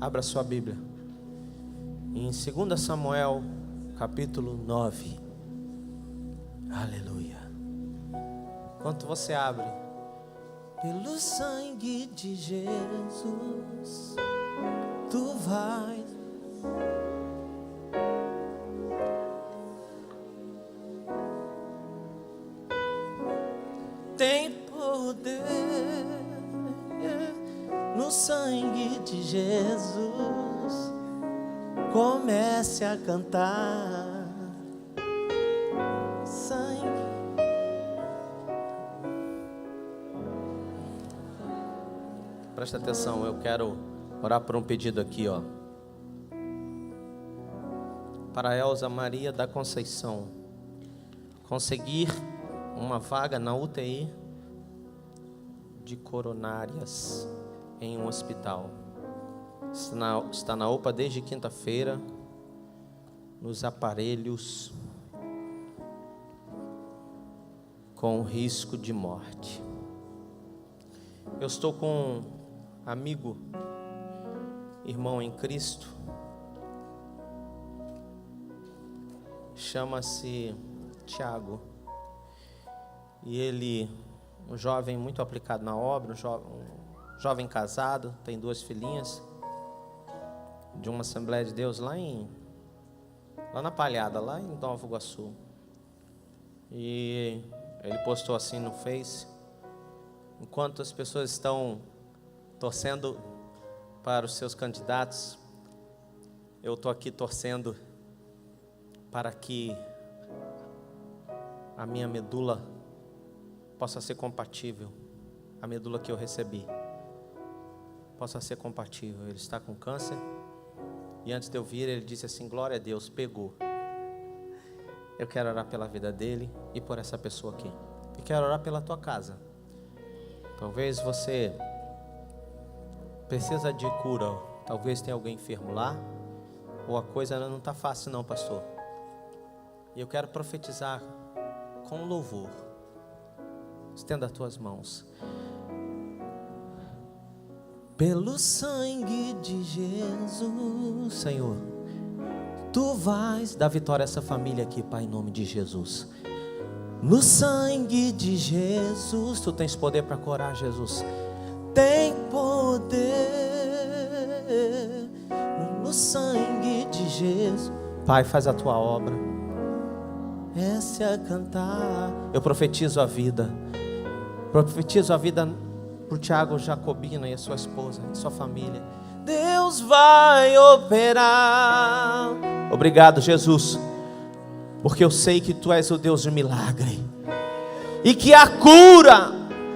Abra sua Bíblia em 2 Samuel, capítulo 9. Aleluia. Enquanto você abre, pelo sangue de Jesus, tu vais. Tem poder no sangue de Jesus. Comece a cantar. Sangue. Presta atenção, eu quero orar por um pedido aqui, ó. Para Elza Maria da Conceição conseguir uma vaga na UTI de coronárias em um hospital. Está na UPA desde quinta-feira, nos aparelhos, com risco de morte. Eu estou com um amigo, irmão em Cristo, chama-se Tiago, e ele, um jovem muito aplicado na obra, um jovem casado, tem 2 filhinhas, de uma Assembleia de Deus lá na Palhada, lá em Nova Iguaçu. E ele postou assim no Face: enquanto as pessoas estão torcendo para os seus candidatos, eu estou aqui torcendo para que a minha medula possa ser compatível, a medula que eu recebi possa ser compatível. Ele está com câncer, e antes de eu vir ele disse assim: glória a Deus, pegou. Eu quero orar pela vida dele e por essa pessoa aqui, e quero orar pela tua casa. Talvez você precisa de cura, talvez tenha alguém enfermo lá, ou a coisa não está fácil não, pastor. E eu quero profetizar com louvor. Estenda as tuas mãos. Pelo sangue de Jesus, Senhor, tu vais dar vitória a essa família aqui, Pai, em nome de Jesus. No sangue de Jesus, tu tens poder para curar, Jesus. Tem poder no sangue de Jesus. Pai, faz a tua obra. Essa é a cantar. Eu profetizo a vida. Profetizo a vida por Tiago Jacobina e a sua esposa e sua família. Deus vai operar. Obrigado, Jesus, porque eu sei que tu és o Deus de milagre, e que a cura,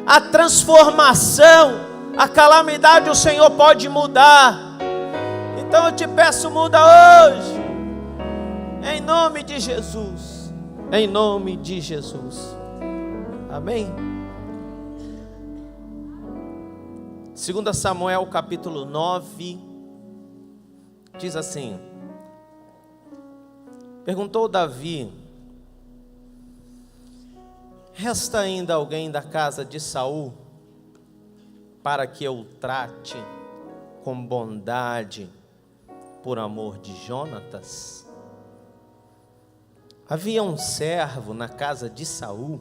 a transformação, a calamidade o Senhor pode mudar. Então eu te peço, muda hoje, em nome de Jesus, em nome de Jesus, amém. 2 Samuel capítulo 9 diz assim: perguntou Davi: resta ainda alguém da casa de Saul para que eu o trate com bondade por amor de Jonatas? Havia um servo na casa de Saul,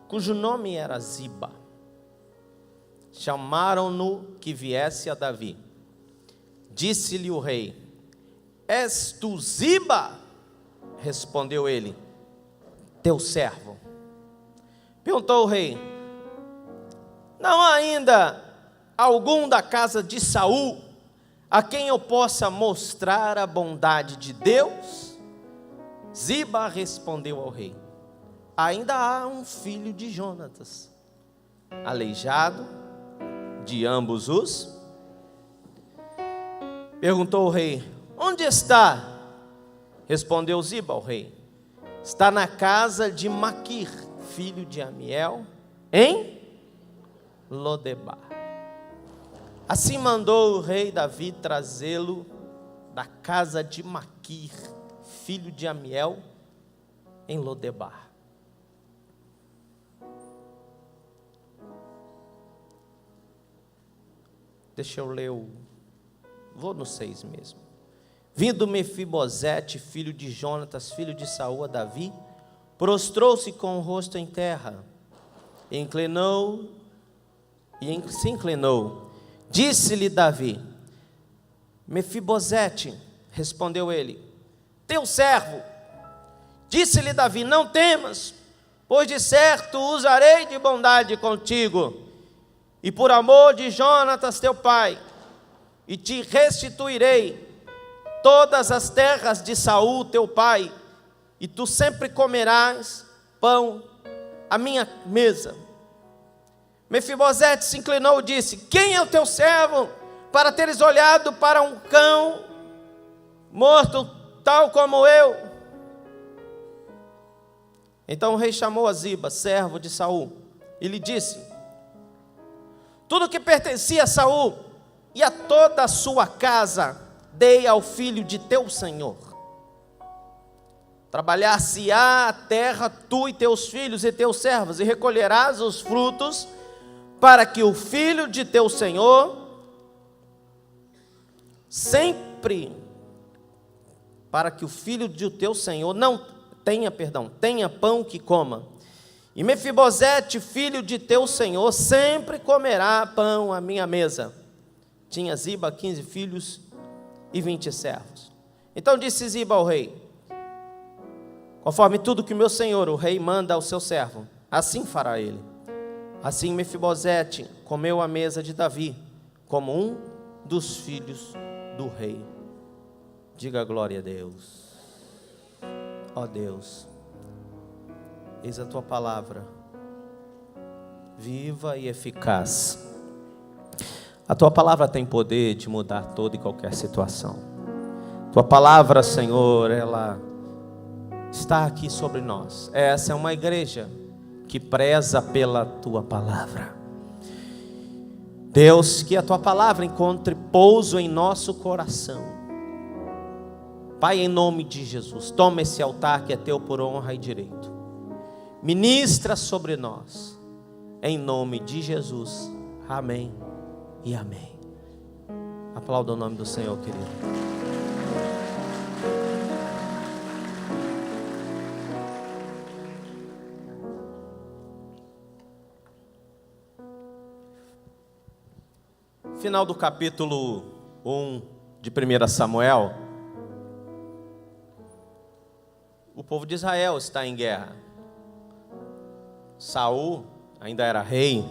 cujo nome era Ziba. Chamaram-no que viesse a Davi. Disse-lhe o rei: és tu Ziba? Respondeu ele: teu servo. Perguntou o rei: não há ainda algum da casa de Saul a quem eu possa mostrar a bondade de Deus? Ziba respondeu ao rei: ainda há um filho de Jonatas, aleijado de ambos os. Perguntou o rei: onde está? Respondeu Ziba ao rei: está na casa de Maquir, filho de Amiel, em Lodebar. Assim mandou o rei Davi trazê-lo da casa de Maquir, filho de Amiel, em Lodebar. Deixa eu ler o vou no 6 mesmo. Vindo Mefibosete, filho de Jonatas, filho de Saul, a Davi, prostrou-se com o rosto em terra, se inclinou. Disse-lhe Davi: Mefibosete, respondeu ele, teu servo. Disse-lhe Davi: não temas, pois de certo usarei de bondade contigo, e por amor de Jonatas teu pai, e te restituirei todas as terras de Saul teu pai, e tu sempre comerás pão à minha mesa. Mefibosete se inclinou e disse: quem é o teu servo, para teres olhado para um cão morto, tal como eu? Então o rei chamou a Ziba, servo de Saul, e lhe disse: tudo que pertencia a Saul e a toda a sua casa dei ao filho de teu senhor. Trabalhar-se-á a terra, tu e teus filhos e teus servos, e recolherás os frutos, para que o filho de teu senhor tenha pão que coma. E Mefibosete, filho de teu senhor, sempre comerá pão à minha mesa. Tinha Ziba 15 filhos e 20 servos. Então disse Ziba ao rei: conforme tudo que meu senhor, o rei, manda ao seu servo, assim fará ele. Assim Mefibosete comeu à mesa de Davi, como um dos filhos do rei. Diga glória a Deus. Ó Deus, eis a tua palavra, viva e eficaz. A tua palavra tem poder de mudar toda e qualquer situação. Tua palavra, Senhor, ela está aqui sobre nós. Essa é uma igreja que preza pela tua palavra. Deus, que a tua palavra encontre pouso em nosso coração. Pai, em nome de Jesus, toma esse altar que é teu por honra e direito. Ministra sobre nós, em nome de Jesus. Amém e amém. Aplauda o nome do Senhor, querido. Final do capítulo 1 de 1 Samuel. O povo de Israel está em guerra. Saul ainda era rei.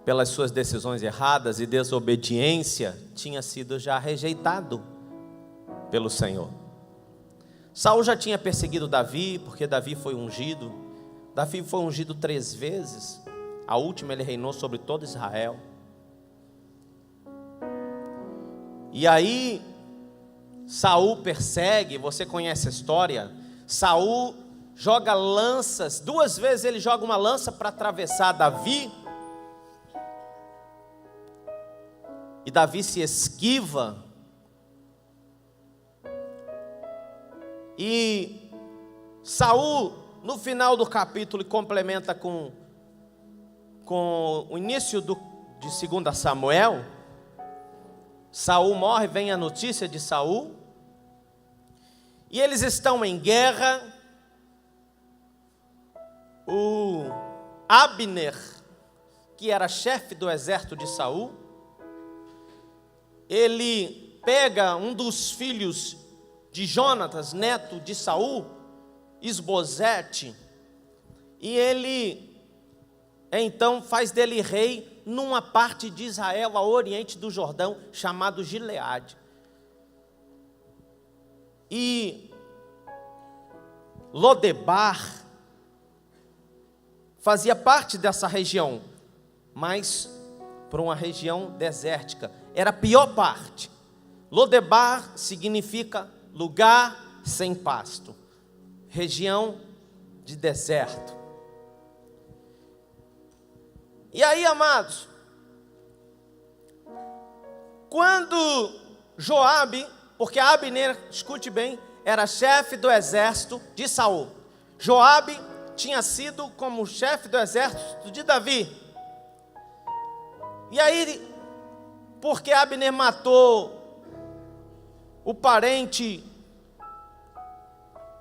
Pelas suas decisões erradas e desobediência, tinha sido já rejeitado pelo Senhor. Saul já tinha perseguido Davi, porque Davi foi ungido. Davi foi ungido 3 vezes. A última ele reinou sobre todo Israel. E aí Saul persegue, você conhece a história. Saul joga lanças, 2 vezes ele joga uma lança para atravessar Davi. E Davi se esquiva. E Saul, no final do capítulo, complementa com o início de 2 Samuel. Saul morre, vem a notícia de Saul. E eles estão em guerra. O Abner, que era chefe do exército de Saul, ele pega um dos filhos de Jonatas, neto de Saul, Isbosete, e ele então faz dele rei numa parte de Israel, a oriente do Jordão, chamado Gileade. E Lodebar fazia parte dessa região, mas para uma região desértica. Era a pior parte. Lodebar significa lugar sem pasto, região de deserto. E aí, amados, quando Joabe, porque Abner, escute bem, era chefe do exército de Saul. Joabe tinha sido como chefe do exército de Davi. E aí porque Abner matou o parente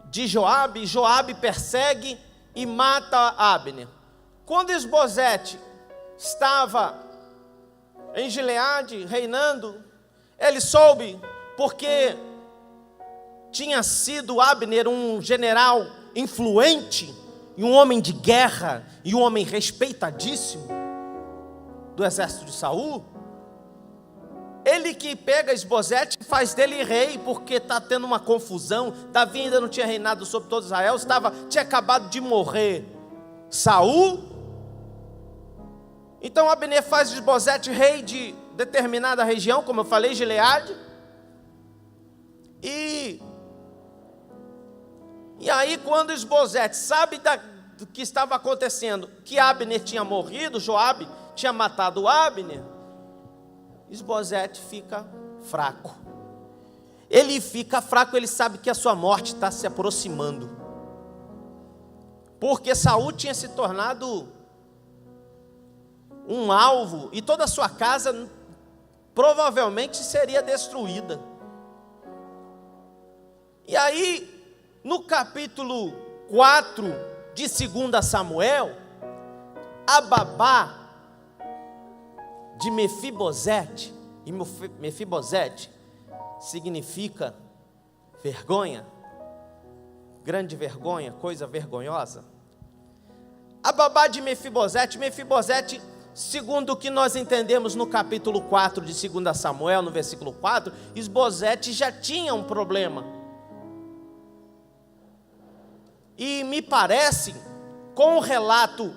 de Joabe. Joabe persegue e mata Abner. Quando Isbosete estava em Gileade, reinando, ele soube, porque tinha sido Abner um general influente, e um homem de guerra, e um homem respeitadíssimo do exército de Saul. Ele que pega Isbosete e faz dele rei, porque está tendo uma confusão. Davi ainda não tinha reinado sobre todo Israel, tinha acabado de morrer Saul. Então Abner faz Isbosete rei de determinada região, como eu falei, Gileade. E aí, quando Isbosete sabe do que estava acontecendo, que Abner tinha morrido, Joabe tinha matado Abner, Isbosete fica fraco. Ele fica fraco, ele sabe que a sua morte está se aproximando, porque Saul tinha se tornado um alvo, e toda a sua casa provavelmente seria destruída. E aí, no capítulo 4 de 2 Samuel, a babá de Mefibosete, e Mefibosete significa vergonha, grande vergonha, coisa vergonhosa. A babá de Mefibosete, segundo o que nós entendemos no capítulo 4 de 2 Samuel, no versículo 4, Isbosete já tinha um problema. E me parece, com o relato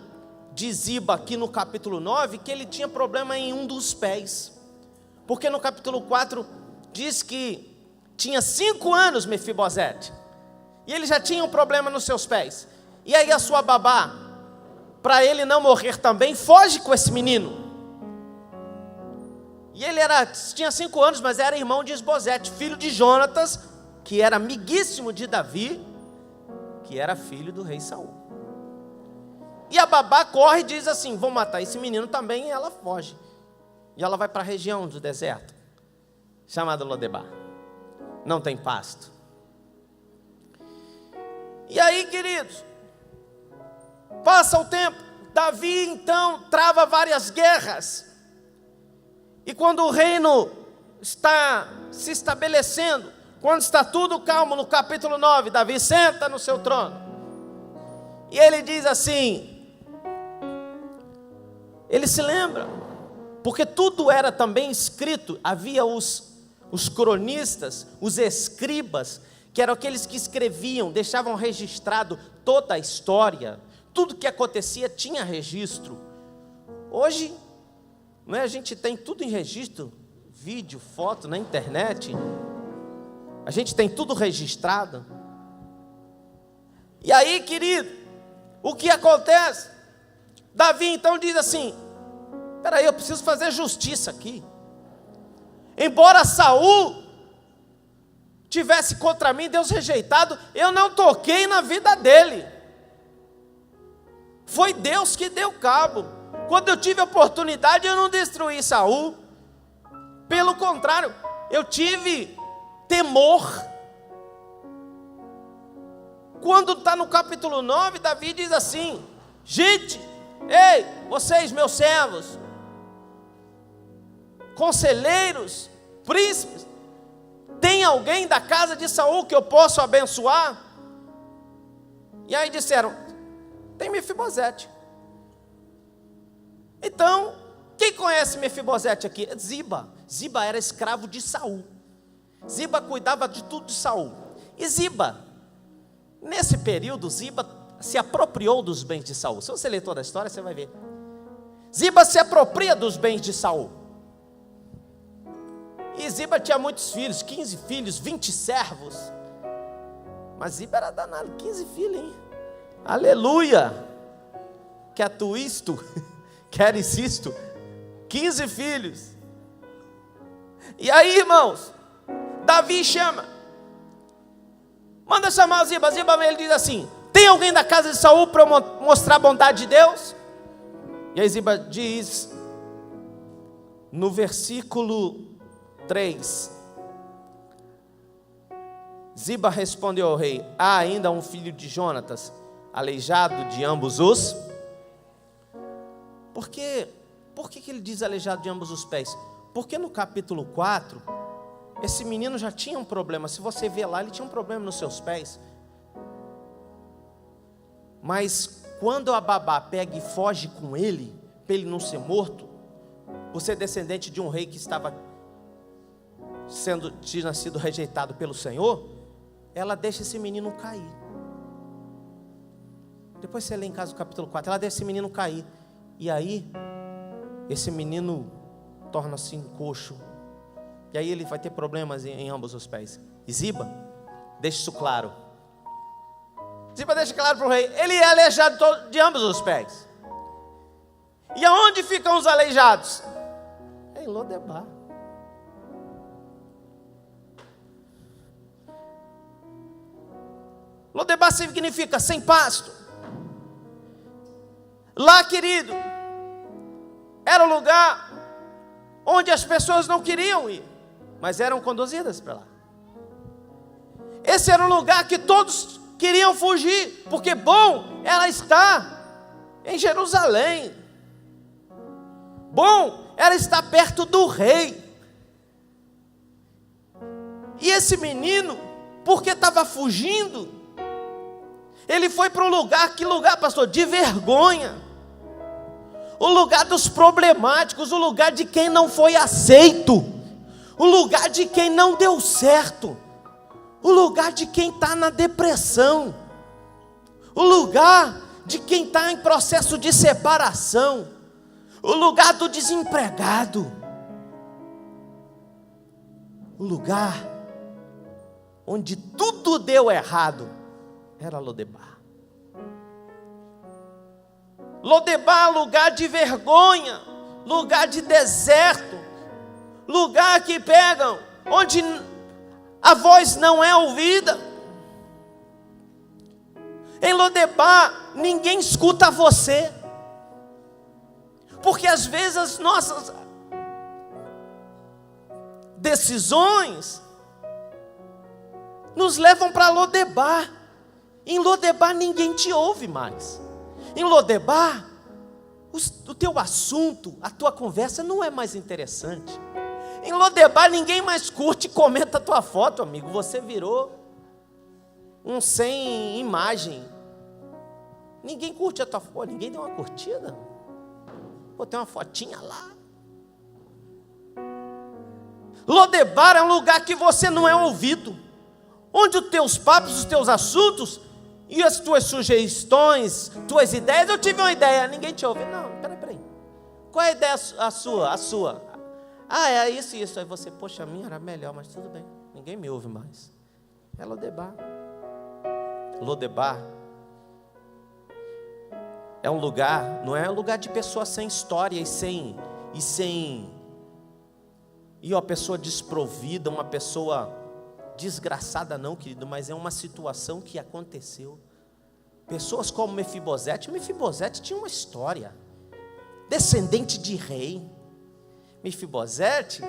de Ziba aqui no capítulo 9, que ele tinha problema em um dos pés. Porque no capítulo 4 diz que tinha 5 anos Mefibosete, e ele já tinha um problema nos seus pés. E aí a sua babá, para ele não morrer também, foge com esse menino. E ele tinha 5 anos, mas era irmão de Isbosete, filho de Jonatas, que era amiguíssimo de Davi, que era filho do rei Saul. E a babá corre e diz assim: vou matar esse menino também, e ela foge. E ela vai para a região do deserto, chamada Lodebar. Não tem pasto. E aí, queridos, passa o tempo, Davi então trava várias guerras. E quando o reino está se estabelecendo, quando está tudo calmo, no capítulo 9, Davi senta no seu trono. E ele diz assim, ele se lembra, porque tudo era também escrito, havia os cronistas, os escribas, que eram aqueles que escreviam, deixavam registrado toda a história, tudo que acontecia tinha registro. Hoje, não é, a gente tem tudo em registro, vídeo, foto na internet, a gente tem tudo registrado. E aí, querido, o que acontece? Davi então diz assim: espera aí, eu preciso fazer justiça aqui. Embora Saul tivesse contra mim, Deus rejeitado, eu não toquei na vida dele. Foi Deus que deu cabo. Quando eu tive a oportunidade, eu não destruí Saul. Pelo contrário, eu tive temor. Quando está no capítulo 9, Davi diz assim: gente, ei, vocês meus servos, conselheiros, príncipes, tem alguém da casa de Saul que eu possa abençoar? E aí disseram: tem Mefibosete. Então, quem conhece Mefibosete aqui? Ziba. Ziba era escravo de Saul. Ziba cuidava de tudo de Saul. E Ziba, nesse período, Ziba se apropriou dos bens de Saul. Se você ler toda a história, você vai ver. Ziba se apropria dos bens de Saul. E Ziba tinha muitos filhos, 15 filhos, 20 servos. Mas Ziba era danado, 15 filhos, hein? Aleluia! Quer tu isto? Queres isto? 15 filhos. E aí, irmãos, Davi chama, manda chamar o Ziba. Ziba, ele diz assim: tem alguém da casa de Saul para mostrar a bondade de Deus? E aí Ziba diz: No versículo 3, Ziba respondeu ao rei: há ainda um filho de Jonatas, aleijado de ambos os... Por que ele diz aleijado de ambos os pés? Porque no capítulo 4, esse menino já tinha um problema. Se você ver lá, ele tinha um problema nos seus pés. Mas quando a babá pega e foge com ele, para ele não ser morto, por ser descendente de um rei que tinha sido rejeitado pelo Senhor, ela deixa esse menino cair. Depois você lê em casa o capítulo 4, ela deixa esse menino cair. E aí, esse menino torna-se coxo. E aí ele vai ter problemas em ambos os pés. E Ziba, deixa isso claro. Ziba deixa claro para o rei, ele é aleijado de ambos os pés. E aonde ficam os aleijados? Em Lodebar. Lodebar significa sem pasto. Lá, querido, era o lugar onde as pessoas não queriam ir, mas eram conduzidas para lá. Esse era um lugar que todos queriam fugir, porque bom, ela está em Jerusalém. Bom, ela está perto do rei. E esse menino, porque estava fugindo, ele foi para um lugar, que lugar, pastor? De vergonha. O lugar dos problemáticos, o lugar de quem não foi aceito, o lugar de quem não deu certo, o lugar de quem está na depressão, o lugar de quem está em processo de separação, o lugar do desempregado, o lugar onde tudo deu errado, era Lodebar. Lodebar, lugar de vergonha, lugar de deserto, lugar que pegam, onde a voz não é ouvida. Em Lodebar, ninguém escuta você, porque às vezes as nossas decisões nos levam para Lodebar. Em Lodebar ninguém te ouve mais. Em Lodebar, o teu assunto, a tua conversa não é mais interessante. Em Lodebar ninguém mais curte e comenta a tua foto, amigo. Você virou um sem imagem. Ninguém curte a tua foto. Ninguém deu uma curtida. Pô, tem uma fotinha lá. Lodebar é um lugar que você não é ouvido, onde os teus papos, os teus assuntos e as tuas sugestões, tuas ideias, eu tive uma ideia, ninguém te ouve. Não, peraí. Qual é a ideia a sua? Ah, é isso. Aí você, poxa, a minha era melhor, mas tudo bem. Ninguém me ouve mais. É Lodebar. Lodebar é um lugar, não é um lugar de pessoas sem história e uma pessoa desprovida, uma pessoa desgraçada não, querido, mas é uma situação que aconteceu. Pessoas como Mefibosete tinha uma história, descendente de rei. Mefibosete,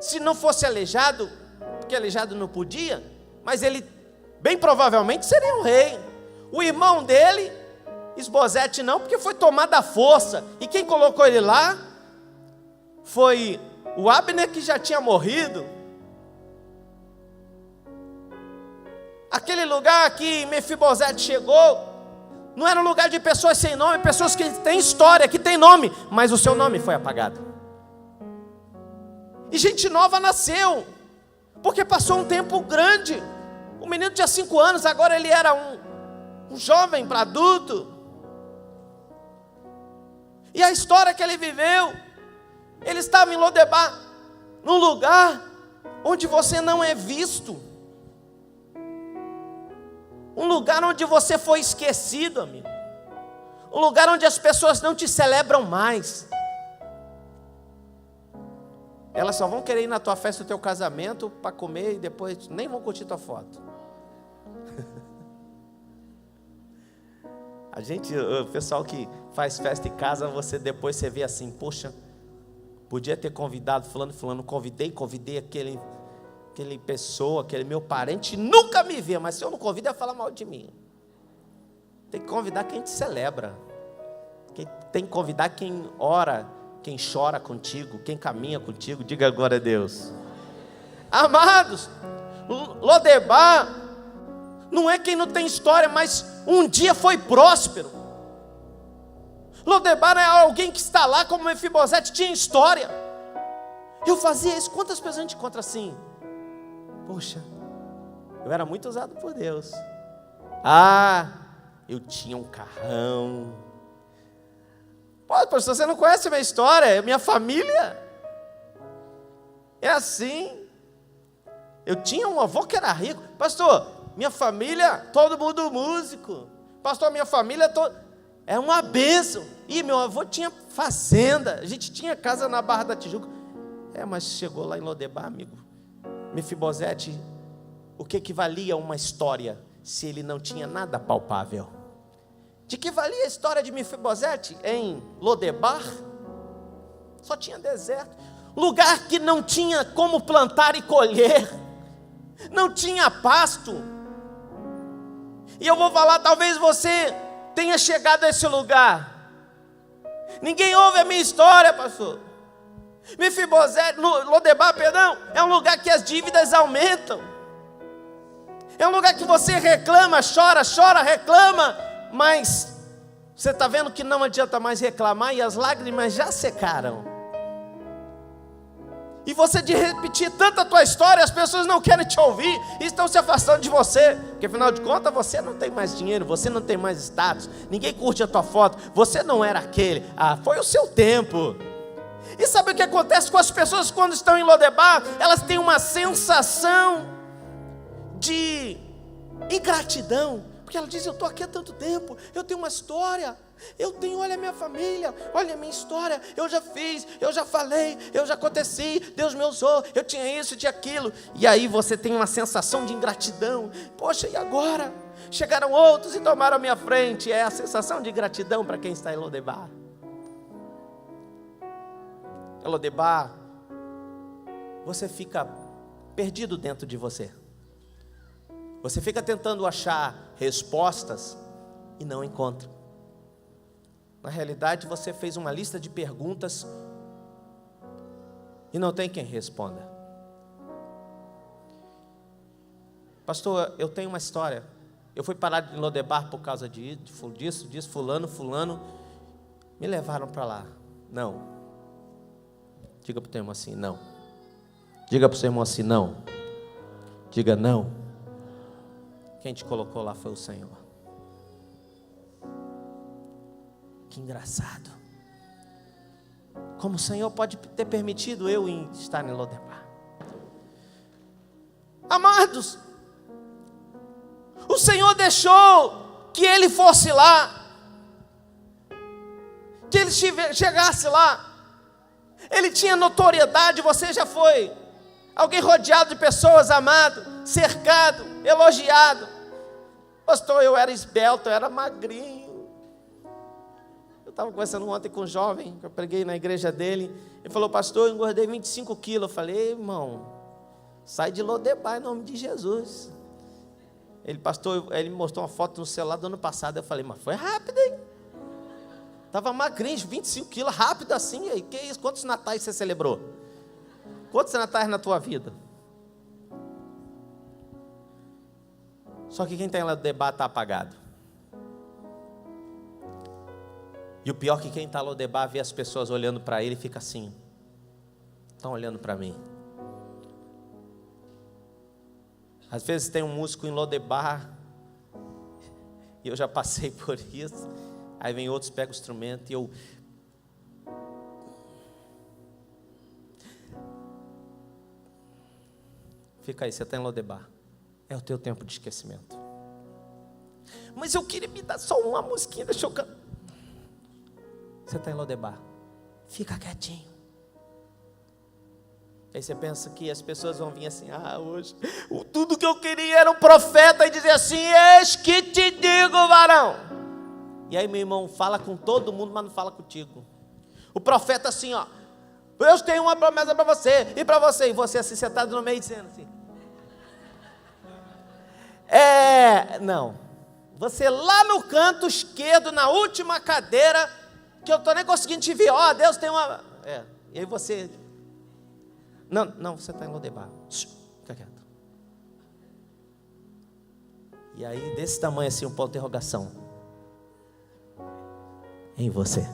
se não fosse aleijado, porque aleijado não podia, mas ele bem provavelmente seria um rei. O irmão dele, Isbosete não, porque foi tomado à força, e quem colocou ele lá foi o Abner, que já tinha morrido. Aquele lugar que Mefibosete chegou, não era um lugar de pessoas sem nome, pessoas que têm história, que têm nome, mas o seu nome foi apagado. E gente nova nasceu, porque passou um tempo grande. O menino tinha 5 anos, agora ele era um jovem para adulto. E a história que ele viveu, ele estava em Lodebar, num lugar onde você não é visto, um lugar onde você foi esquecido, amigo, um lugar onde as pessoas não te celebram mais. Elas só vão querer ir na tua festa do teu casamento para comer e depois nem vão curtir tua foto. O pessoal que faz festa em casa, depois você vê assim, poxa, Podia ter convidado fulano, convidei aquele pessoa, aquele meu parente, nunca me vê, mas se eu não convido, ele vai falar mal de mim. Tem que convidar quem te celebra. Tem que convidar quem ora, quem chora contigo, quem caminha contigo. Diga glória a Deus. Amados, Lodebar não é quem não tem história, mas um dia foi próspero. Lodebar é alguém que está lá como Mefibosete, tinha história. Eu fazia isso. Quantas pessoas a gente encontra assim? Poxa, eu era muito usado por Deus. Eu tinha um carrão. Pô, pastor, você não conhece a minha história? Minha família é assim. Eu tinha um avô que era rico. Pastor, minha família, todo mundo músico. Pastor, minha família é uma bênção. E meu avô tinha fazenda. A gente tinha casa na Barra da Tijuca. Mas chegou lá em Lodebar, amigo. Mefibosete, o que valia uma história se ele não tinha nada palpável? De que valia a história de Mefibosete em Lodebar? Só tinha deserto. Lugar que não tinha como plantar e colher. Não tinha pasto. E eu vou falar, talvez você tenha chegado a esse lugar. Ninguém ouve a minha história, pastor. Mefibosete, Lodebar, é um lugar que as dívidas aumentam. É um lugar que você reclama, chora, reclama, mas você está vendo que não adianta mais reclamar e as lágrimas já secaram. E você de repetir tanto a tua história, as pessoas não querem te ouvir e estão se afastando de você, porque afinal de contas você não tem mais dinheiro, você não tem mais status, ninguém curte a tua foto, você não era aquele, foi o seu tempo. E sabe o que acontece com as pessoas quando estão em Lodebar? Elas têm uma sensação de ingratidão, porque ela diz, eu estou aqui há tanto tempo, eu tenho uma história, olha a minha família, olha a minha história, eu já fiz, eu já falei, eu já aconteci, Deus me usou, eu tinha isso, tinha aquilo, e aí você tem uma sensação de ingratidão. Poxa, e agora? Chegaram outros e tomaram a minha frente. É a sensação de ingratidão para quem está em Lodebar. Em Lodebar, você fica perdido dentro de você. Você fica tentando achar respostas e não encontra. Na realidade, você fez uma lista de perguntas e não tem quem responda. Pastor, eu tenho uma história. Eu fui parar em Lodebar por causa disso, fulano, me levaram para lá. Não. Diga para o teu irmão assim, não. Diga para o seu irmão assim, não. Diga não. Quem te colocou lá foi o Senhor. Que engraçado. Como o Senhor pode ter permitido eu estar em Lodebar. Amados, o Senhor deixou que ele fosse lá, que ele chegasse lá. Ele tinha notoriedade, você já foi alguém rodeado de pessoas, amado, cercado, elogiado. Pastor, eu era esbelto, eu era magrinho. Eu estava conversando ontem com um jovem, que eu preguei na igreja dele. Ele falou, pastor, eu engordei 25 quilos. Eu falei, irmão, sai de Lodebar em nome de Jesus. Ele, pastor, ele me mostrou uma foto no celular do ano passado. Eu falei, mas foi rápido, hein? Estava magrinho, 25 quilos, rápido assim. Aí, que isso? Quantos natais você celebrou? Quantos natais na tua vida? Só que quem está em Lodebar está apagado. E o pior é que quem está em Lodebar vê as pessoas olhando para ele e fica assim. Estão olhando para mim. Às vezes tem um músico em Lodebar, e eu já passei por isso. Aí vem outros, pegam o instrumento e eu... Fica aí, você está em Lodebar. É o teu tempo de esquecimento. Mas eu queria me dar só uma musiquinha, deixa eu cantar. Você está em Lodebar. Fica quietinho. Aí você pensa que as pessoas vão vir assim, hoje, tudo que eu queria era um profeta, e dizer assim, eis que te digo, varão. E aí, meu irmão, fala com todo mundo, mas não fala contigo. O profeta assim, Deus tem uma promessa para você, e para você, e você assim sentado no meio dizendo assim. Não. Você lá no canto esquerdo, na última cadeira, que eu estou nem conseguindo te ver. Deus tem uma... E aí você... Não, você está em Lodebar. Fica quieto. E aí, desse tamanho assim, um ponto de interrogação. Em você.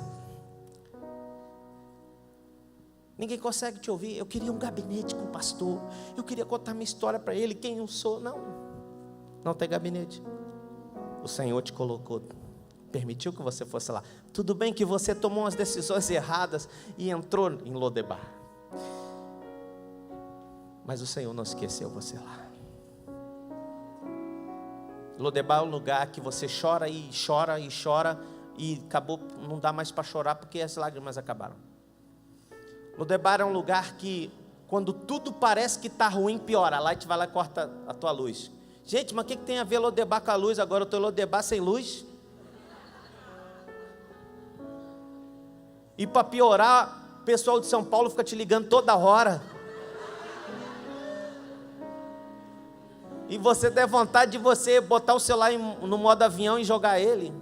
Ninguém consegue te ouvir. Eu queria um gabinete com o pastor. Eu queria contar minha história para ele, quem eu sou. Não tem gabinete. O Senhor te colocou, permitiu que você fosse lá. Tudo bem que você tomou umas decisões erradas e entrou em Lodebar. Mas o Senhor não esqueceu você lá. Lodebar é um lugar que você chora e chora e chora e acabou, não dá mais para chorar porque as lágrimas acabaram. Lodebar é um lugar que quando tudo parece que está ruim, piora. A Light vai lá e corta a tua luz. Gente, mas o que tem a ver Lodebar com a luz? Agora eu estou em Lodebar sem luz. E para piorar, o pessoal de São Paulo fica te ligando toda hora. E você tem vontade de você botar o celular no modo avião e jogar ele.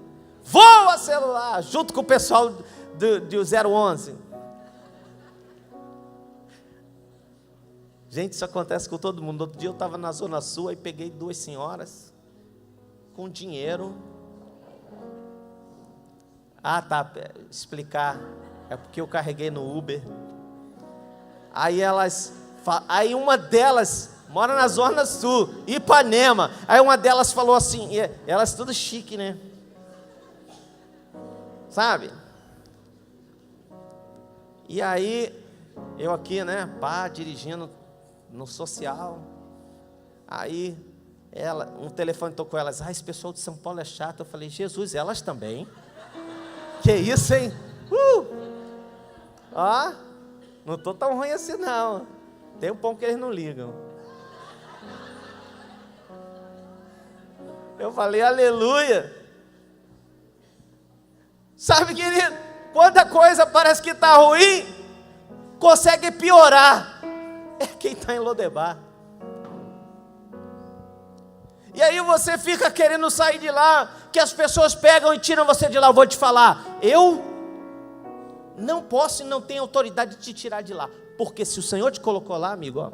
Voa celular, junto com o pessoal do 011. Gente, isso acontece com todo mundo. Outro dia eu estava na Zona Sul e peguei 2 senhoras com dinheiro. Tá, explicar. É porque eu carreguei no Uber. Aí uma delas mora na Zona Sul, Ipanema. Aí uma delas falou assim, elas tudo chique, né? Sabe? E aí, eu aqui, né, dirigindo no social. Aí, um telefone tocou elas. Esse pessoal de São Paulo é chato. Eu falei, Jesus, elas também? Que isso, hein? Não estou tão ruim assim, não. Tem um pão que eles não ligam. Eu falei, aleluia. Sabe, querido, quando a coisa parece que está ruim, consegue piorar. É quem está em Lodebar. E aí você fica querendo sair de lá, que as pessoas pegam e tiram você de lá. Eu vou te falar, eu não posso e não tenho autoridade de te tirar de lá. Porque se o Senhor te colocou lá, amigo,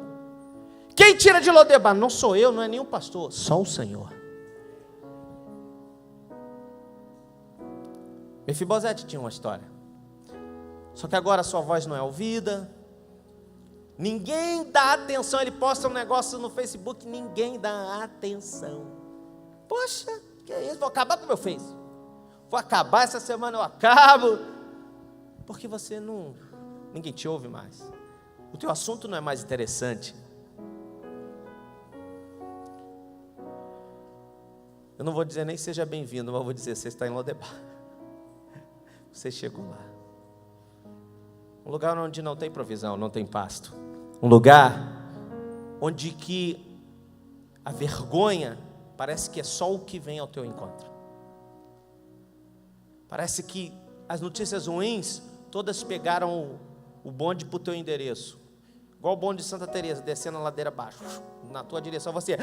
quem tira de Lodebar? Não sou eu, não é nenhum pastor, só o Senhor. Mefibosete tinha uma história. Só que agora a sua voz não é ouvida. Ninguém dá atenção. Ele posta um negócio no Facebook, ninguém dá atenção. Poxa, que é isso? Vou acabar com o meu Face. Vou acabar essa semana, eu acabo. Porque você não... Ninguém te ouve mais. O teu assunto não é mais interessante. Eu não vou dizer nem seja bem-vindo, mas vou dizer, você está em Lodebar. Você chegou lá. Um lugar onde não tem provisão, não tem pasto. Um lugar onde que a vergonha parece que é só o que vem ao teu encontro. Parece que as notícias ruins todas pegaram o bonde para o teu endereço. Igual o bonde de Santa Teresa, descendo a ladeira abaixo. Na tua direção você,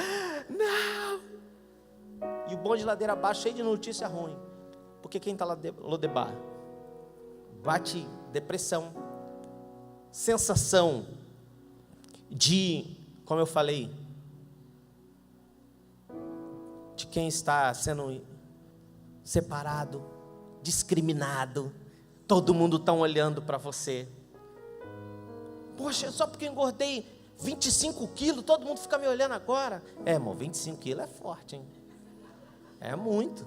não! E o bonde de ladeira abaixo cheio de notícia ruim. Porque quem está lá em Lodebar? Bate depressão, sensação de, como eu falei, de quem está sendo separado, discriminado, todo mundo está olhando para você. Poxa, só porque eu engordei 25 quilos, todo mundo fica me olhando agora. Irmão, 25 quilos é forte, hein? É muito.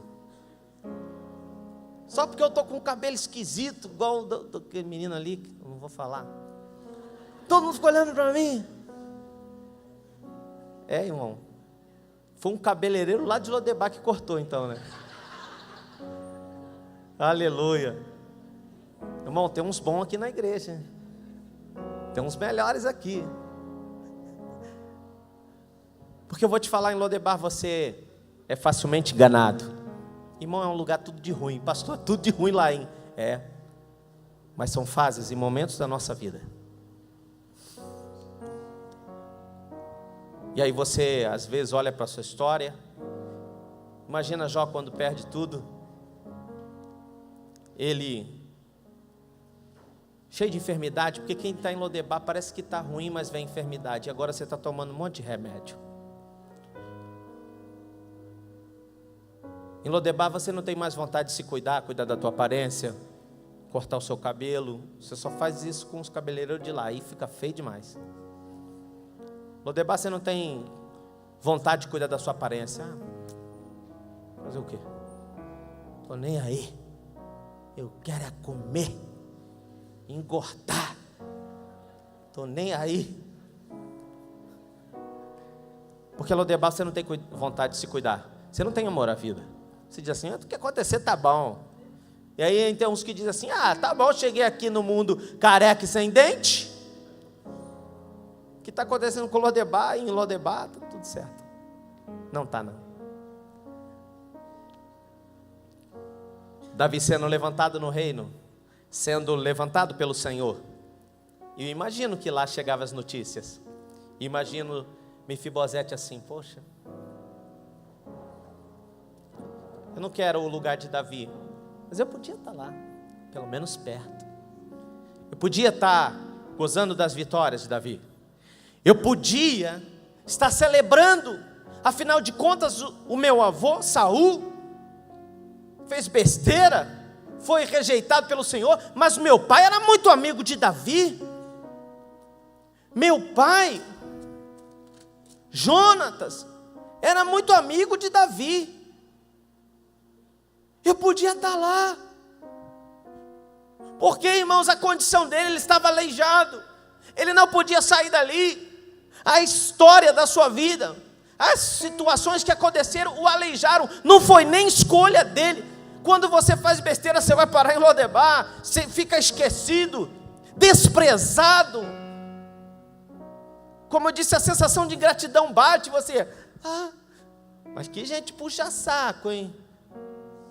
Só porque eu estou com um cabelo esquisito, igual do menino ali, que eu não vou falar. Todo mundo fica olhando para mim. Irmão. Foi um cabeleireiro lá de Lodebar que cortou, então, né? Aleluia. Irmão, tem uns bons aqui na igreja. Tem uns melhores aqui. Porque eu vou te falar, em Lodebar você é facilmente enganado. Irmão, é um lugar tudo de ruim. Pastor, tudo de ruim lá, hein? Mas são fases e momentos da nossa vida E aí você às vezes olha para a sua história. Imagina Jó quando perde tudo. Ele cheio de enfermidade, porque quem está em Lodebar parece que está ruim, mas vem enfermidade. E agora você está tomando um monte de remédio. Em Lodebar você não tem mais vontade de se cuidar da tua aparência, cortar o seu cabelo. Você só faz isso com os cabeleireiros de lá, aí fica feio demais. Lodebar você não tem vontade de cuidar da sua aparência. Fazer o quê? Tô nem aí. Eu quero é comer, engordar. Tô nem aí. Porque Lodebar você não tem vontade de se cuidar. Você não tem amor à vida. Você diz assim, o que acontecer tá bom. E aí tem uns que dizem assim, tá bom, cheguei aqui no mundo careca e sem dente. O que está acontecendo com Lodebar? Em Lodebar está tudo certo. Não está não. Davi sendo levantado no reino, sendo levantado pelo Senhor. E eu imagino que lá chegavam as notícias. Imagino Mefibosete assim, poxa, eu não quero o lugar de Davi, mas eu podia estar lá, pelo menos perto. Eu podia estar gozando das vitórias de Davi. Eu podia estar celebrando. Afinal de contas, o meu avô, Saul, fez besteira, foi rejeitado pelo Senhor, mas meu pai era muito amigo de Davi. Meu pai, Jonatas, era muito amigo de Davi. Eu podia estar lá. Porque, irmãos, a condição dele, ele estava aleijado. Ele não podia sair dali. A história da sua vida, as situações que aconteceram, o aleijaram. Não foi nem escolha dele. Quando você faz besteira, você vai parar em Lodebar. Você fica esquecido, desprezado. Como eu disse, a sensação de ingratidão bate. Você, mas que gente puxa saco, hein?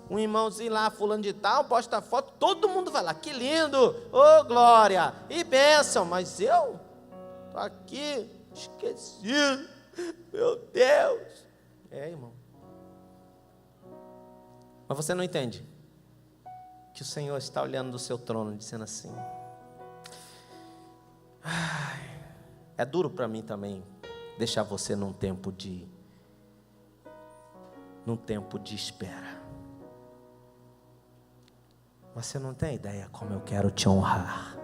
Um irmãozinho lá, fulano de tal, posta foto, todo mundo vai lá, que lindo, ô glória, e bênção, mas eu estou aqui, esquecido, meu Deus. Irmão, mas você não entende que o Senhor está olhando do seu trono, dizendo assim, é duro para mim também, deixar você num tempo de espera. Mas você não tem ideia como eu quero te honrar.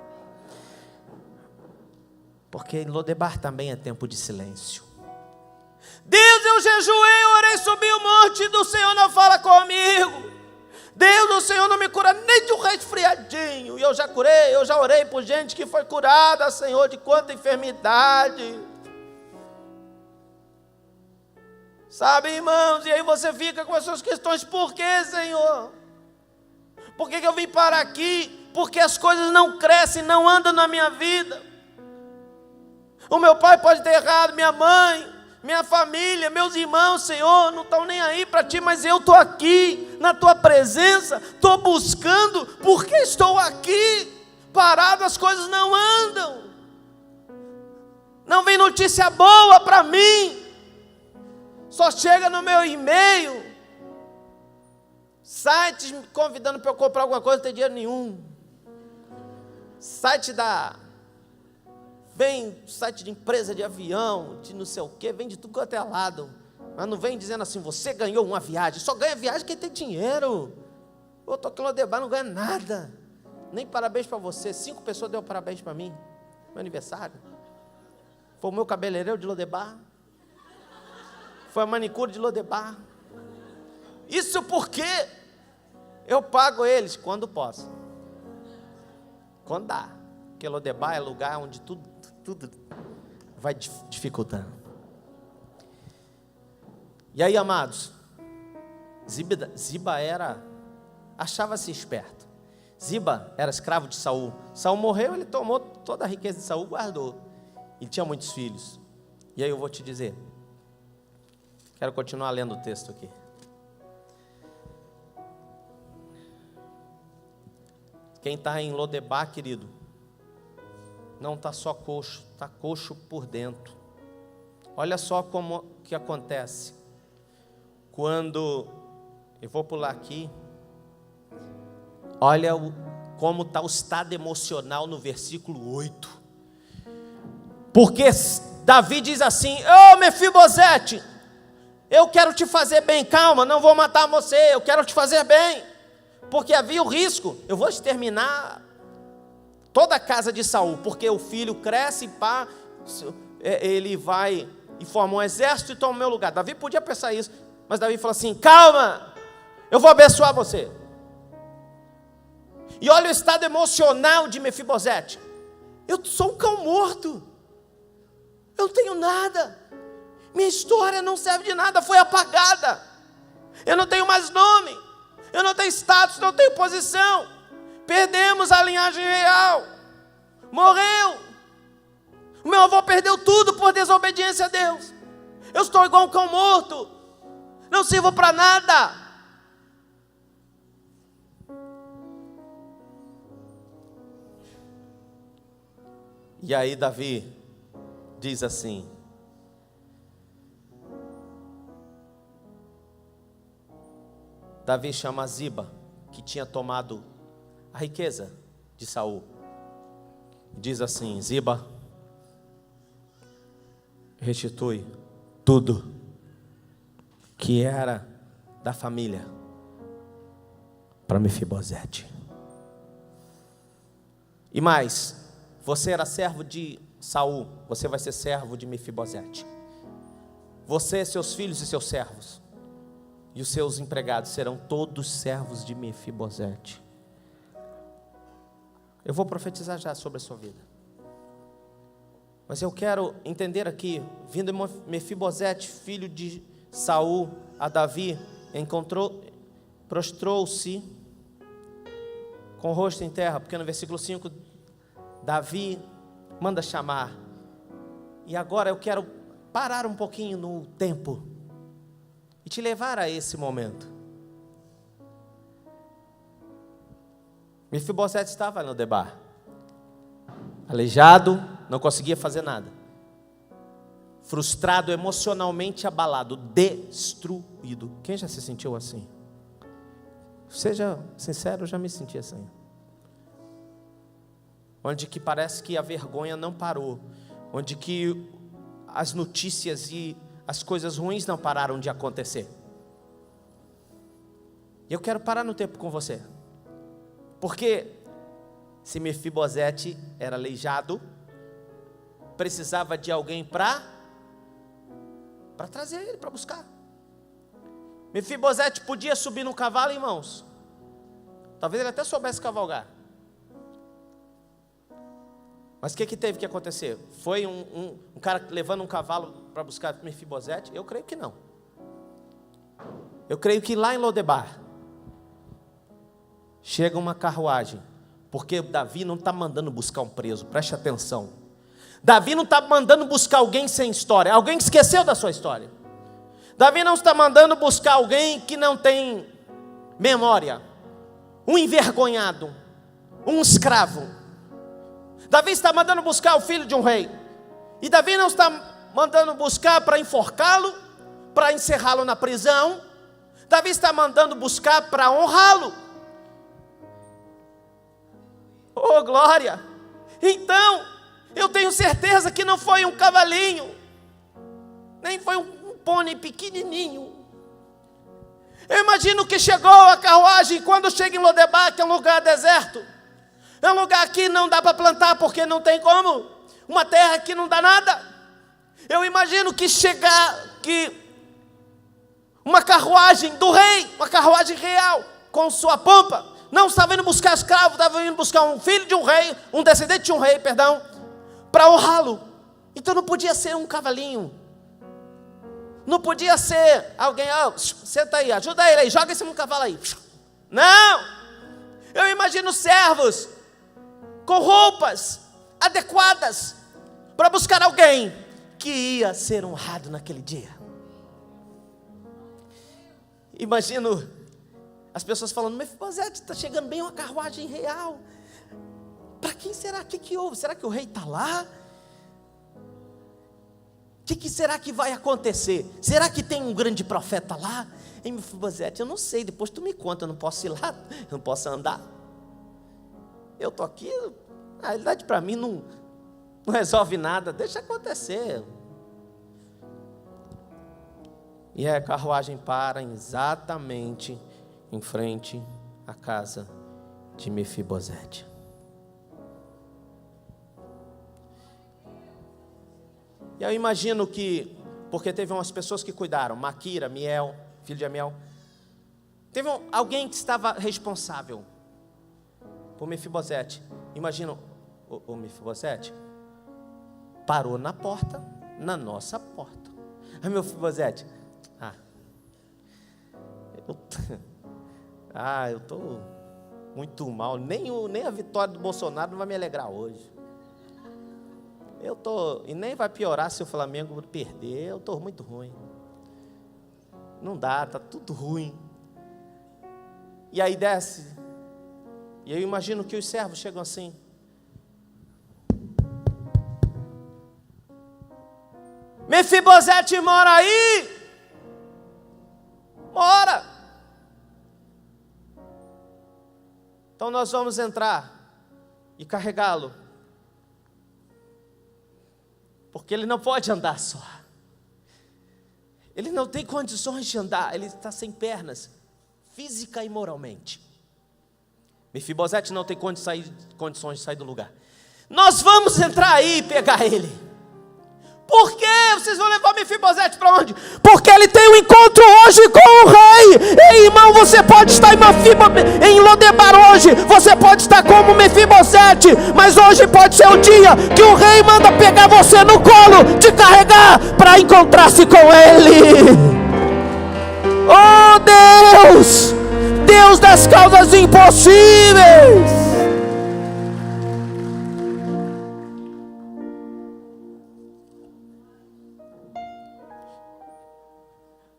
Porque em Lodebar também é tempo de silêncio. Deus, eu jejuei, orei, subi o monte, do Senhor não fala comigo. Deus, o Senhor não me cura nem de um resfriadinho. E eu já curei, eu já orei por gente que foi curada, Senhor, de quanta enfermidade. Sabe, irmãos, e aí você fica com as suas questões, por que, Senhor? Por que eu vim parar aqui? Porque as coisas não crescem, não andam na minha vida. O meu pai pode ter errado, minha mãe, minha família, meus irmãos, Senhor, não estão nem aí para Ti, mas eu estou aqui, na Tua presença, estou buscando, porque estou aqui, parado, as coisas não andam. Não vem notícia boa para mim, só chega no meu e-mail, sites me convidando para eu comprar alguma coisa, não tem dinheiro nenhum. Vem site de empresa de avião, de não sei o que, vem de tudo quanto é lado. Mas não vem dizendo assim, você ganhou uma viagem. Só ganha viagem quem tem dinheiro. Eu estou aqui em Lodebar, não ganho nada. Nem parabéns para você. 5 pessoas deu parabéns para mim. Meu aniversário. Foi o meu cabeleireiro de Lodebar. Foi a manicure de Lodebar. Isso porque eu pago eles quando posso. Quando dá. Porque Lodebar é lugar onde tudo vai dificultando. E aí, amados, Ziba achava-se esperto. Ziba era escravo de Saul. Saul morreu, ele tomou toda a riqueza de Saul, guardou. Ele tinha muitos filhos. E aí eu vou te dizer, quero continuar lendo o texto aqui. Quem está em Lodebar, querido, não está só coxo, está coxo por dentro. Olha só como que acontece. Quando, eu vou pular aqui, olha como está o estado emocional no versículo 8. Porque Davi diz assim: ô Mefibosete, eu quero te fazer bem, calma, não vou matar você, eu quero te fazer bem. Porque havia o risco, eu vou exterminar toda a casa de Saul, porque o filho cresce e ele vai e forma um exército e toma o meu lugar. Davi podia pensar isso, mas Davi falou assim: calma, eu vou abençoar você. E olha o estado emocional de Mefibosete: eu sou um cão morto, eu não tenho nada, minha história não serve de nada, foi apagada, eu não tenho mais nome, eu não tenho status, não tenho posição, perdemos a linhagem real, morreu, o meu avô perdeu tudo por desobediência a Deus, eu estou igual um cão morto, não sirvo para nada. E aí Davi diz assim: Davi chama Ziba, que tinha tomado a riqueza de Saul, diz assim: Ziba, restitui tudo que era da família para Mefibosete. E mais, você era servo de Saul, você vai ser servo de Mefibosete. Você, seus filhos e seus servos, e os seus empregados serão todos servos de Mefibosete. Eu vou profetizar já sobre a sua vida, mas eu quero entender aqui, vindo Mefibosete, filho de Saul, a Davi, prostrou-se com o rosto em terra, porque no versículo 5, Davi manda chamar. E agora eu quero parar um pouquinho no tempo e te levar a esse momento. Mefibosete estava no Lodebar, aleijado, não conseguia fazer nada, frustrado, emocionalmente abalado, destruído. Quem já se sentiu assim? Seja sincero, eu já me senti assim. Onde que parece que a vergonha não parou, onde que as notícias e as coisas ruins não pararam de acontecer. E eu quero parar no tempo com você, porque se Mefibosete era aleijado, precisava de alguém para trazer ele, para buscar. Mefibosete podia subir no cavalo, irmãos, talvez ele até soubesse cavalgar, mas o que teve que acontecer? Foi um cara levando um cavalo para buscar Mefibosete? Eu creio que não. Eu creio que lá em Lodebar chega uma carruagem, porque Davi não está mandando buscar um preso, preste atenção. Davi não está mandando buscar alguém sem história, alguém que esqueceu da sua história. Davi não está mandando buscar alguém que não tem memória, um envergonhado, um escravo. Davi está mandando buscar o filho de um rei. E Davi não está mandando buscar para enforcá-lo, para encerrá-lo na prisão. Davi está mandando buscar para honrá-lo. Oh, glória! Então, eu tenho certeza que não foi um cavalinho, nem foi um pônei pequenininho. Eu imagino que chegou a carruagem, quando chega em Lodebar, que é um lugar deserto, é um lugar que não dá para plantar, porque não tem como, uma terra que não dá nada. Eu imagino que uma carruagem do rei, uma carruagem real, com sua pompa, não estava indo buscar escravo, estava indo buscar um filho de um rei, um descendente de um rei, para honrá-lo. Então não podia ser um cavalinho, não podia ser alguém, senta aí, ajuda ele aí, joga esse cavalo aí. Não, eu imagino servos com roupas adequadas para buscar alguém que ia ser honrado naquele dia. Imagino as pessoas falando: Mefibosete, está chegando bem uma carruagem real. Para quem será? O que houve? Será que o rei está lá? O que será que vai acontecer? Será que tem um grande profeta lá? Ei, Mefibosete, eu não sei, depois tu me conta, eu não posso ir lá, eu não posso andar. Eu estou aqui, a realidade para mim não resolve nada, deixa acontecer. E a carruagem para exatamente em frente à casa de Mefibosete. E eu imagino que, porque teve umas pessoas que cuidaram, Maquira, Miel, filho de Amiel, teve alguém que estava responsável por Mefibosete. Imagina, o Mefibosete parou na porta, na nossa porta. Aí Mefibosete, eu estou muito mal, nem a vitória do Bolsonaro não vai me alegrar hoje. E nem vai piorar se o Flamengo perder, eu estou muito ruim. Não dá, está tudo ruim. E aí desce, e eu imagino que os servos chegam assim. Mefibosete mora aí? Mora. Então nós vamos entrar e carregá-lo, porque ele não pode andar só. Ele não tem condições de andar, ele está sem pernas, física e moralmente. Mefibosete não tem condições de sair do lugar. Nós vamos entrar aí e pegar ele. Por quê? Vocês vão levar Mefibosete para onde? Porque ele tem um encontro hoje com o rei. Ei, irmão, você pode estar em Lodebar hoje, você pode estar como Mefibosete, mas hoje pode ser o dia que o rei manda pegar você no colo, te carregar para encontrar-se com ele. Oh Deus, Deus das causas impossíveis.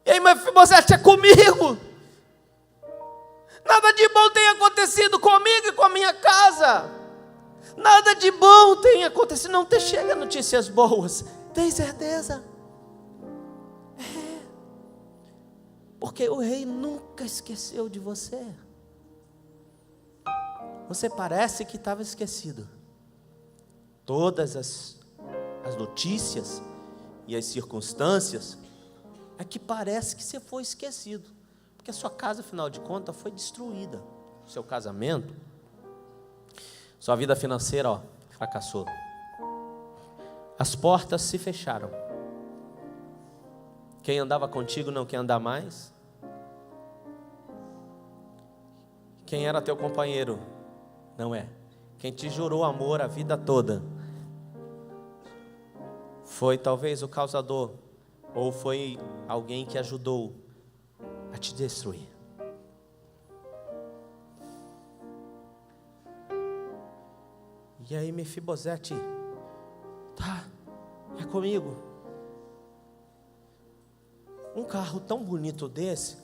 Ei, Mefibosete, é comigo. Nada de bom tem acontecido comigo e com a minha casa. Nada de bom tem acontecido. Não te chega notícias boas. Tem certeza? Porque o rei nunca esqueceu de você. Você parece que estava esquecido. Todas as notícias e as circunstâncias é que parece que você foi esquecido, porque a sua casa, afinal de contas, foi destruída. Seu casamento, sua vida financeira, fracassou. As portas se fecharam. Quem andava contigo não quer andar mais. Quem era teu companheiro não é. Quem te jurou amor a vida toda foi talvez o causador, ou foi alguém que ajudou a te destruir. E aí Mefibosete, é comigo. Um carro tão bonito desse,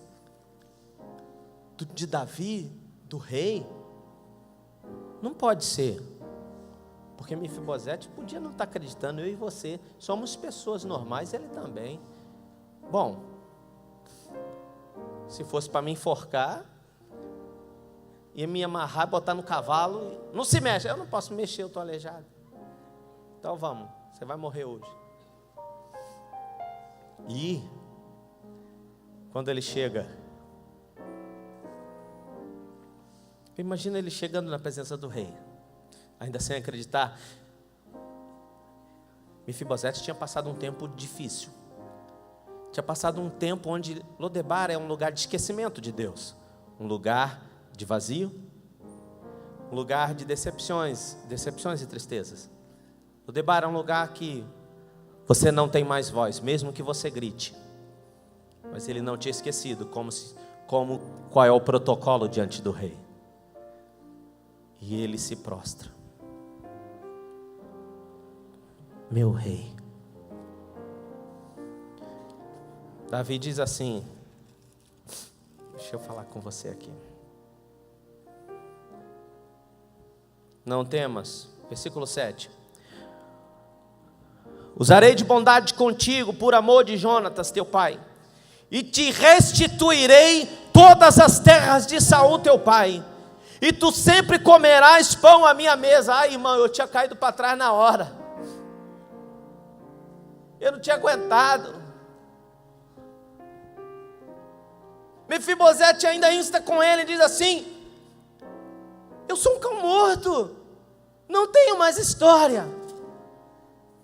de Davi, do rei, não pode ser. Porque Mefibosete podia não estar acreditando, eu e você somos pessoas normais, ele também. Bom, se fosse para me enforcar, ia me amarrar, botar no cavalo, não se mexe, eu não posso mexer, eu estou aleijado. Então vamos, você vai morrer hoje. E quando ele chega, imagina ele chegando na presença do rei, ainda sem acreditar. Mefibosete tinha passado um tempo difícil. Tinha passado um tempo onde Lodebar é um lugar de esquecimento de Deus. Um lugar de vazio. Um lugar de decepções e tristezas. Lodebar é um lugar que você não tem mais voz, mesmo que você grite. Mas ele não tinha esquecido qual é o protocolo diante do rei. E ele se prostra. Meu rei. Davi diz assim, deixa eu falar com você aqui. Não temas, versículo 7. Usarei de bondade contigo, por amor de Jonatas, teu pai, e te restituirei todas as terras de Saul, teu pai, e tu sempre comerás pão à minha mesa. Ai, irmão, eu tinha caído para trás na hora, eu não tinha aguentado. Mefibosete ainda insta com ele e diz assim: eu sou um cão morto, não tenho mais história,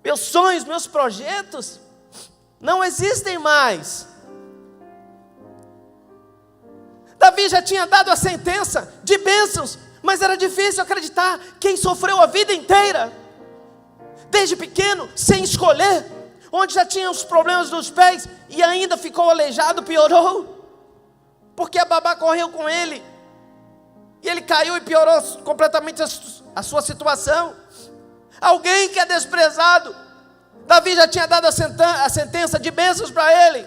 meus sonhos, meus projetos não existem mais. Davi já tinha dado a sentença de bênçãos, mas era difícil acreditar. Quem sofreu a vida inteira, desde pequeno, sem escolher, onde já tinha os problemas nos pés e ainda ficou aleijado, piorou, porque a babá correu com ele, e ele caiu e piorou completamente a sua situação. Alguém que é desprezado, Davi já tinha dado a sentença de bênçãos para ele,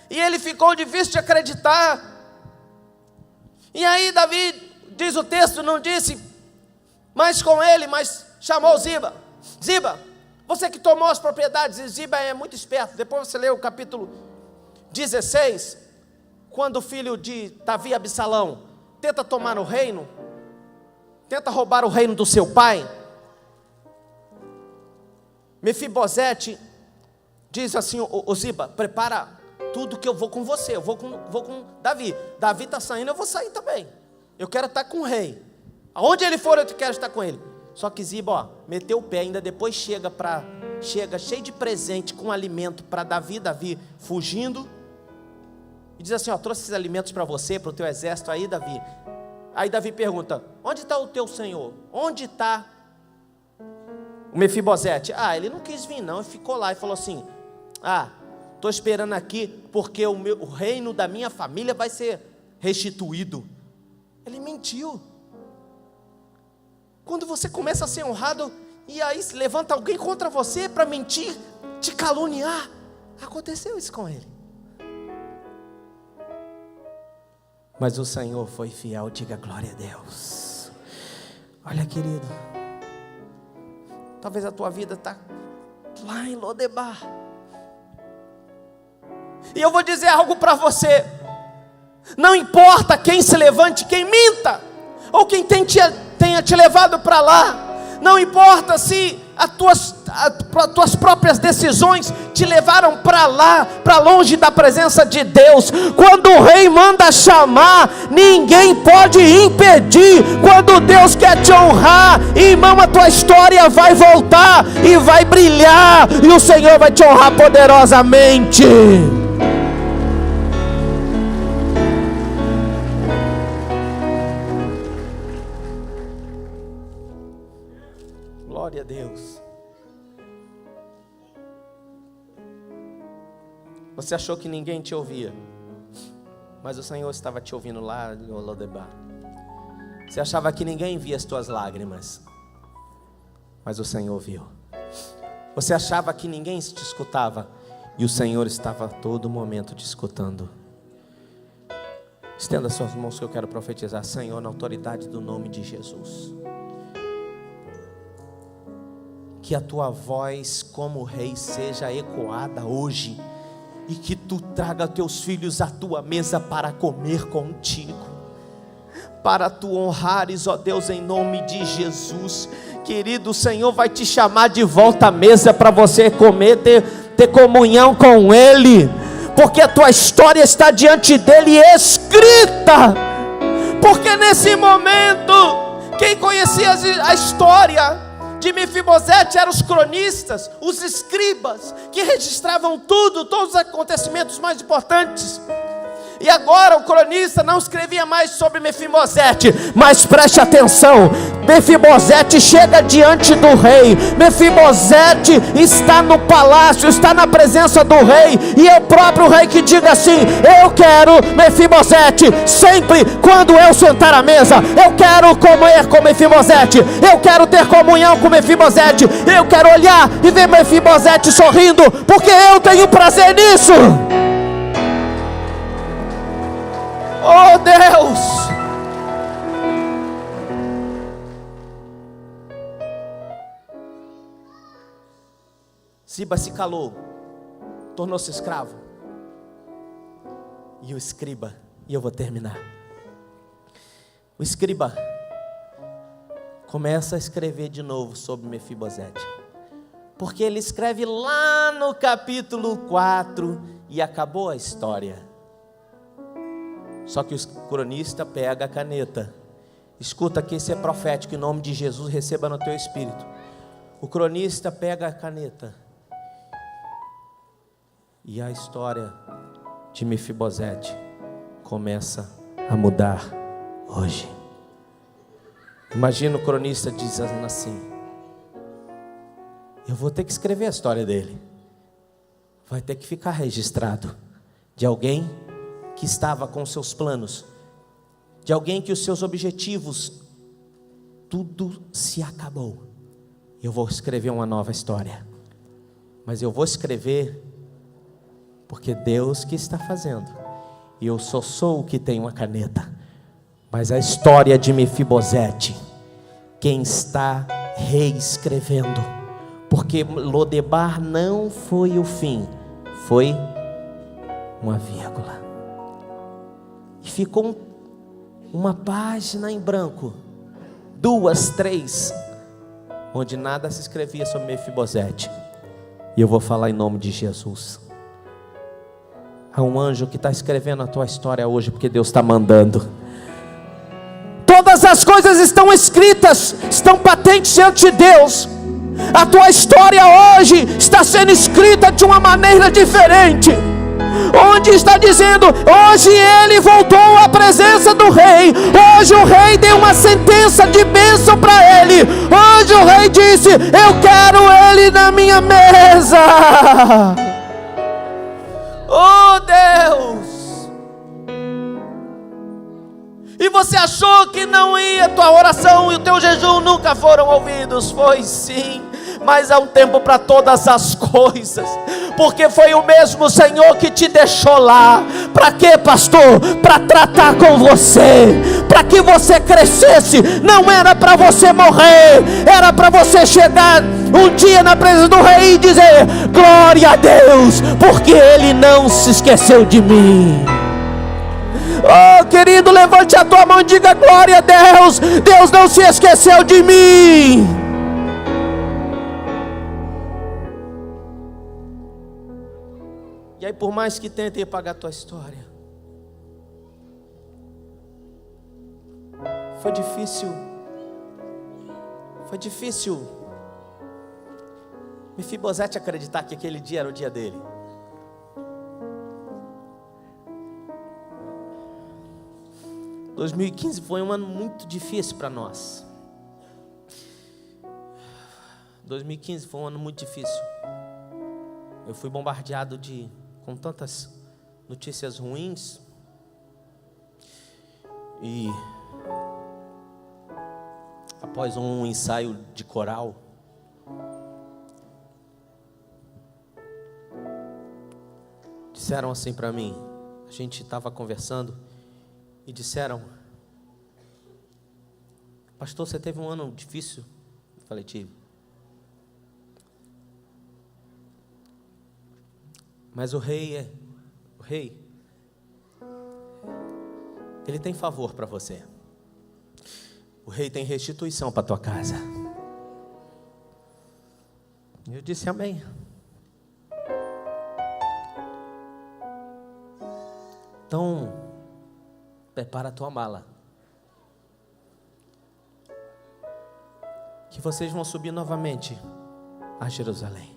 e ele ficou difícil de acreditar. E aí Davi, diz o texto, não disse mais com ele, mas chamou Ziba. Ziba, você que tomou as propriedades. E Ziba é muito esperto. Depois você lê o capítulo 16, quando o filho de Davi, Absalão, tenta tomar o reino, tenta roubar o reino do seu pai. Mefibosete diz assim: ô Ziba, prepara tudo que eu vou com você, eu vou com Davi. Davi está saindo, eu vou sair também. Eu quero estar com o rei. Aonde ele for, eu quero estar com ele. Só que Ziba, ó, meteu o pé, ainda depois chega cheio de presente, com alimento para Davi. Davi fugindo, e diz assim: ó, trouxe esses alimentos para você, para o teu exército aí, Davi. Aí Davi pergunta: onde está o teu senhor? Onde está o Mefibosete? Ah, ele não quis vir não, ele ficou lá e falou assim: ah, estou esperando aqui, porque o reino da minha família vai ser restituído. Ele mentiu. Quando você começa a ser honrado, e aí se levanta alguém contra você para mentir, te caluniar. Aconteceu isso com ele. Mas o Senhor foi fiel, diga glória a Deus. Olha, querido, talvez a tua vida está lá em Lodebar, e eu vou dizer algo para você: não importa quem se levante, quem minta, ou quem tenha te levado para lá, não importa se as tuas próprias decisões te levaram para lá, para longe da presença de Deus. Quando o rei manda chamar, ninguém pode impedir. Quando Deus quer te honrar, irmão, a tua história vai voltar e vai brilhar, e o Senhor vai te honrar poderosamente. Glória a Deus. Você achou que ninguém te ouvia, mas o Senhor estava te ouvindo lá em Lodebar. Você achava que ninguém via as tuas lágrimas, mas o Senhor viu. Você achava que ninguém te escutava, e o Senhor estava a todo momento te escutando. Estenda suas mãos que eu quero profetizar. Senhor, na autoridade do nome de Jesus, que a tua voz como rei seja ecoada hoje, e que tu traga teus filhos à tua mesa para comer contigo, para tu honrares, ó Deus, em nome de Jesus. Querido, o Senhor vai te chamar de volta à mesa para você comer, ter comunhão com Ele, porque a tua história está diante dEle escrita. Porque nesse momento, quem conhecia a história de Mefibosete eram os cronistas, os escribas, que registravam todos os acontecimentos mais importantes. E agora o cronista não escrevia mais sobre Mefibosete, mas preste atenção, Mefibosete chega diante do rei, Mefibosete está no palácio, está na presença do rei, e é o próprio rei que diga assim: eu quero Mefibosete, sempre quando eu sentar à mesa, eu quero comer com Mefibosete, eu quero ter comunhão com Mefibosete, eu quero olhar e ver Mefibosete sorrindo, porque eu tenho prazer nisso. Oh Deus! Ziba se calou, tornou-se escravo. E o escriba, e eu vou terminar. O escriba começa a escrever de novo sobre Mefibosete, porque ele escreve lá no capítulo 4 e acabou a história. Só que o cronista pega a caneta. Escuta que esse é profético, em nome de Jesus, receba no teu espírito. O cronista pega a caneta e a história de Mefibosete começa a mudar hoje. Imagina o cronista dizendo assim: eu vou ter que escrever a história dele. Vai ter que ficar registrado de alguém que estava com seus planos, de alguém que os seus objetivos, tudo se acabou. Eu vou escrever uma nova história, mas eu vou escrever porque Deus que está fazendo, e eu só sou o que tem uma caneta. Mas a história de Mefibosete, quem está reescrevendo, porque Lodebar não foi o fim, foi uma vírgula, e ficou uma página em branco, 2, 3, onde nada se escrevia sobre Mefibosete. E eu vou falar em nome de Jesus. Há um anjo que está escrevendo a tua história hoje, porque Deus está mandando. Todas as coisas estão escritas, estão patentes diante de Deus. A tua história hoje está sendo escrita de uma maneira diferente, onde está dizendo: hoje ele voltou à presença do rei. Hoje o rei deu uma sentença de bênção para ele. Hoje o rei disse: eu quero ele na minha mesa. Oh Deus! E você achou que não ia, tua oração e o teu jejum nunca foram ouvidos? Foi sim, mas há um tempo para todas as coisas, porque foi o mesmo Senhor que te deixou lá. Para quê, pastor? Para tratar com você, para que você crescesse. Não era para você morrer, era para você chegar um dia na presença do rei e dizer: glória a Deus, porque ele não se esqueceu de mim. Oh querido, levante a tua mão e diga: glória a Deus, Deus não se esqueceu de mim. E aí, por mais que tentem apagar a tua história, foi difícil Mefibosete acreditar que aquele dia era o dia dele. Em 2015 foi um ano muito difícil para nós. 2015 foi um ano muito difícil. Eu fui bombardeado com tantas notícias ruins. E após um ensaio de coral, disseram assim para mim, a gente estava conversando e disseram: pastor, você teve um ano difícil? Eu falei: tive. Mas o rei, ele tem favor para você. O rei tem restituição para tua casa. Eu disse: amém. Então, prepara a tua mala, que vocês vão subir novamente a Jerusalém.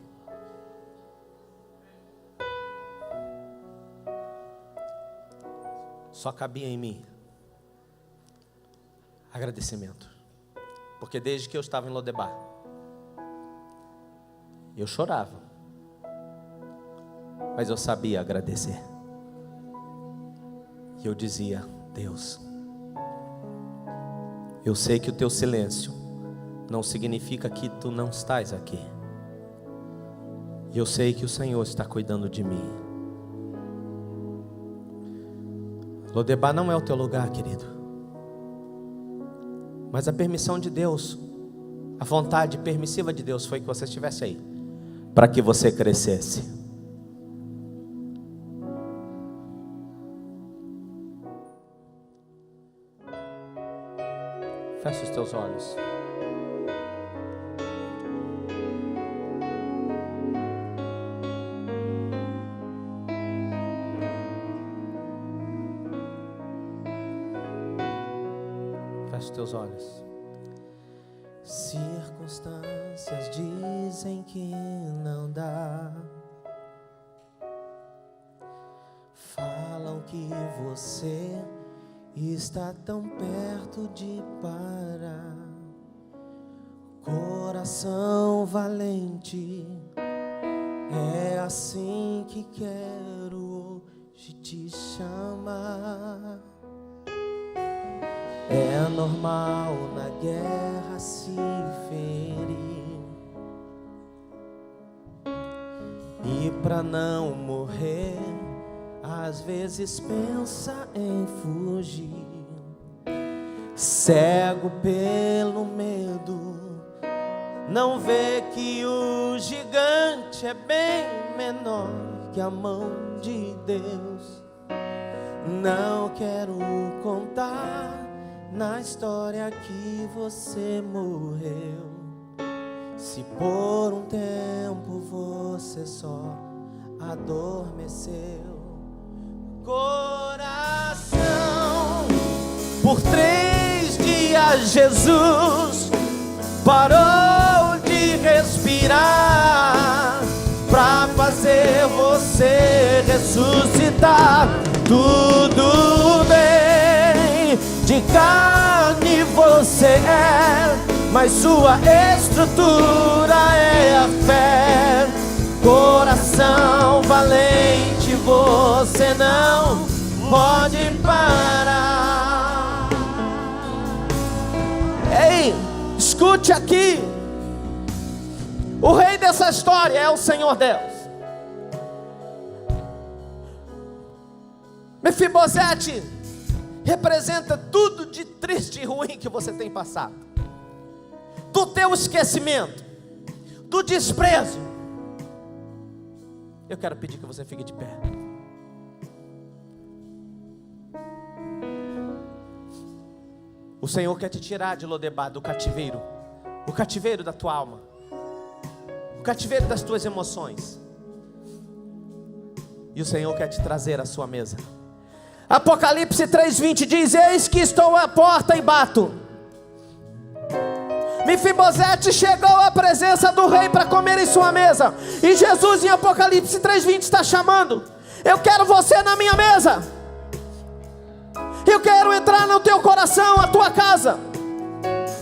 Só cabia em mim agradecimento, porque desde que eu estava em Lodebar, eu chorava, mas eu sabia agradecer. E eu dizia: Deus, eu sei que o teu silêncio não significa que tu não estás aqui. E eu sei que o Senhor está cuidando de mim. Lodebar não é o teu lugar, querido, mas a permissão de Deus, a vontade permissiva de Deus foi que você estivesse aí. para que você crescesse. Feche os teus olhos. Feche os teus olhos. Circunstâncias dizem que não dá. Falam que você está tão perto de parar. Coração valente, é assim que quero hoje te chamar. É normal na guerra se ferir, e pra não morrer, às vezes pensa em fugir. Cego pelo medo, não vê que o gigante é bem menor que a mão de Deus. Não quero contar na história que você morreu, se por um tempo você só adormeceu. Coração, por 3 dias Jesus parou de respirar pra fazer você ressuscitar. Tudo bem, de carne você é, mas sua estrutura é a fé. Coração valente, você não pode parar. Ei, escute aqui. O rei dessa história é o Senhor Deus. Mefibosete representa tudo de triste e ruim que você tem passado, do teu esquecimento, do desprezo. Eu quero pedir que você fique de pé. O Senhor quer te tirar de Lodebar, do cativeiro, o cativeiro da tua alma, o cativeiro das tuas emoções. E o Senhor quer te trazer à sua mesa. Apocalipse 3:20 diz: eis que estou à porta e bato. Mefibosete chegou à presença do rei para comer em sua mesa, e Jesus em Apocalipse 3:20 está chamando: eu quero você na minha mesa. Eu quero entrar no teu coração, a tua casa,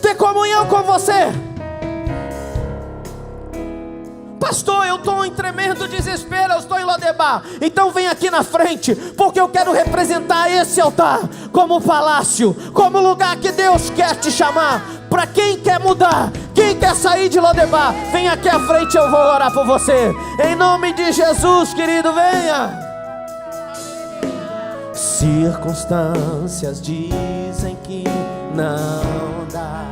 ter comunhão com você. Pastor, eu estou em tremendo desespero, eu estou em Lodebar. Então vem aqui na frente, porque eu quero representar esse altar como palácio, como lugar que Deus quer te chamar. Para quem quer mudar, quem quer sair de Lodebar, vem aqui à frente, eu vou orar por você. Em nome de Jesus, querido, venha. Circunstâncias dizem que não dá.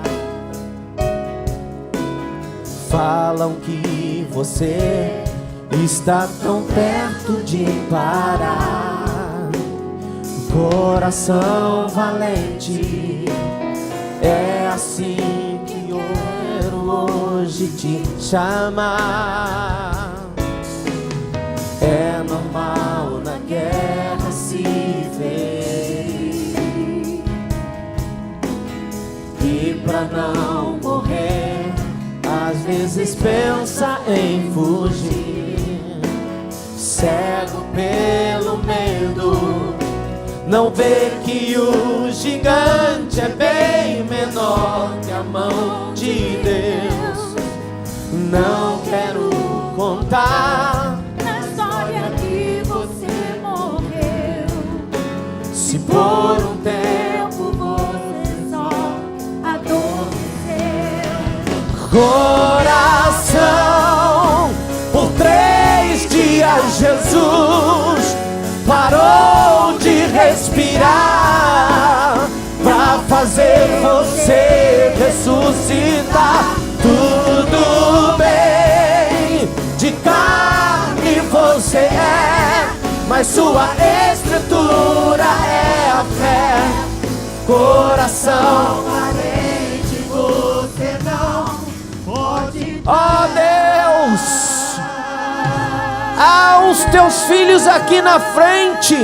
Falam que você está tão perto de parar. Coração valente, é assim que eu quero hoje te chamar. É normal na guerra se ferir, e pra não morrer, às vezes pensa em fugir. Cego pelo medo, não vê que o gigante é bem menor que a mão de Deus. Não quero contar na história que você morreu, se por um tempo você só adormeceu. Coração, por 3 dias Jesus parou de respirar pra fazer você ressuscitar. Tudo bem, de mas sua estrutura é a fé. Coração carente, você não pode. ó Deus, há os teus filhos aqui na frente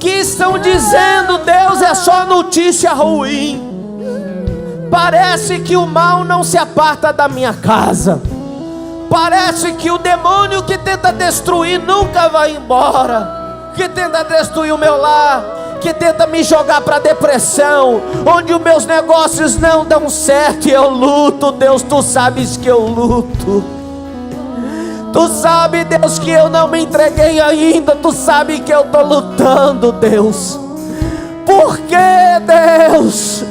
que estão dizendo: Deus, é só notícia ruim. Parece que o mal não se aparta da minha casa. Parece que o demônio que tenta destruir nunca vai embora, que tenta destruir o meu lar, que tenta me jogar para depressão, onde os meus negócios não dão certo e eu luto. Deus, tu sabes que eu luto. Tu sabe, Deus, que eu não me entreguei ainda. Tu sabe que eu estou lutando, Deus. Por que, Deus?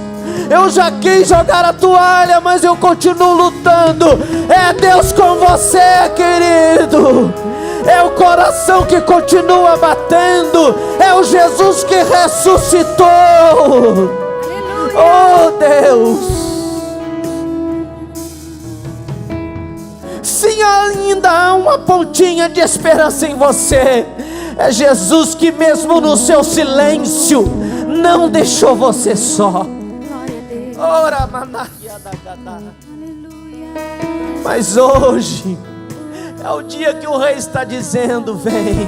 Eu já quis jogar a toalha, mas eu continuo lutando. É Deus com você, querido. É o coração que continua batendo. É o Jesus que ressuscitou. Oh, Deus. Se ainda há uma pontinha de esperança em você, é Jesus que mesmo no seu silêncio não deixou você só. Ora, mas hoje é o dia que o rei está dizendo: vem.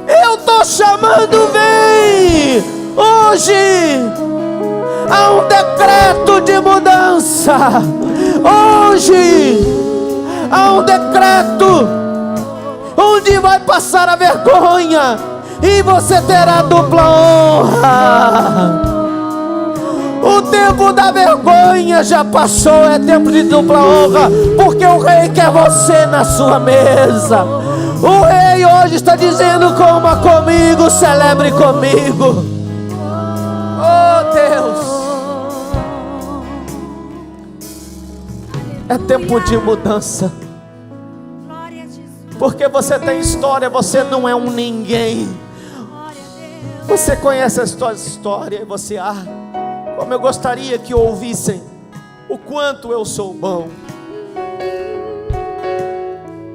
Eu estou chamando, vem. Hoje há um decreto de mudança. Hoje há um decreto onde vai passar a vergonha e você terá dupla honra. O tempo da vergonha já passou, é tempo de dupla honra, porque o rei quer você na sua mesa. O rei hoje está dizendo: coma comigo, celebre comigo. Oh, Deus, é tempo de mudança, porque você tem história, você não é um ninguém. Você conhece a sua história e você, como eu gostaria que ouvissem o quanto eu sou bom.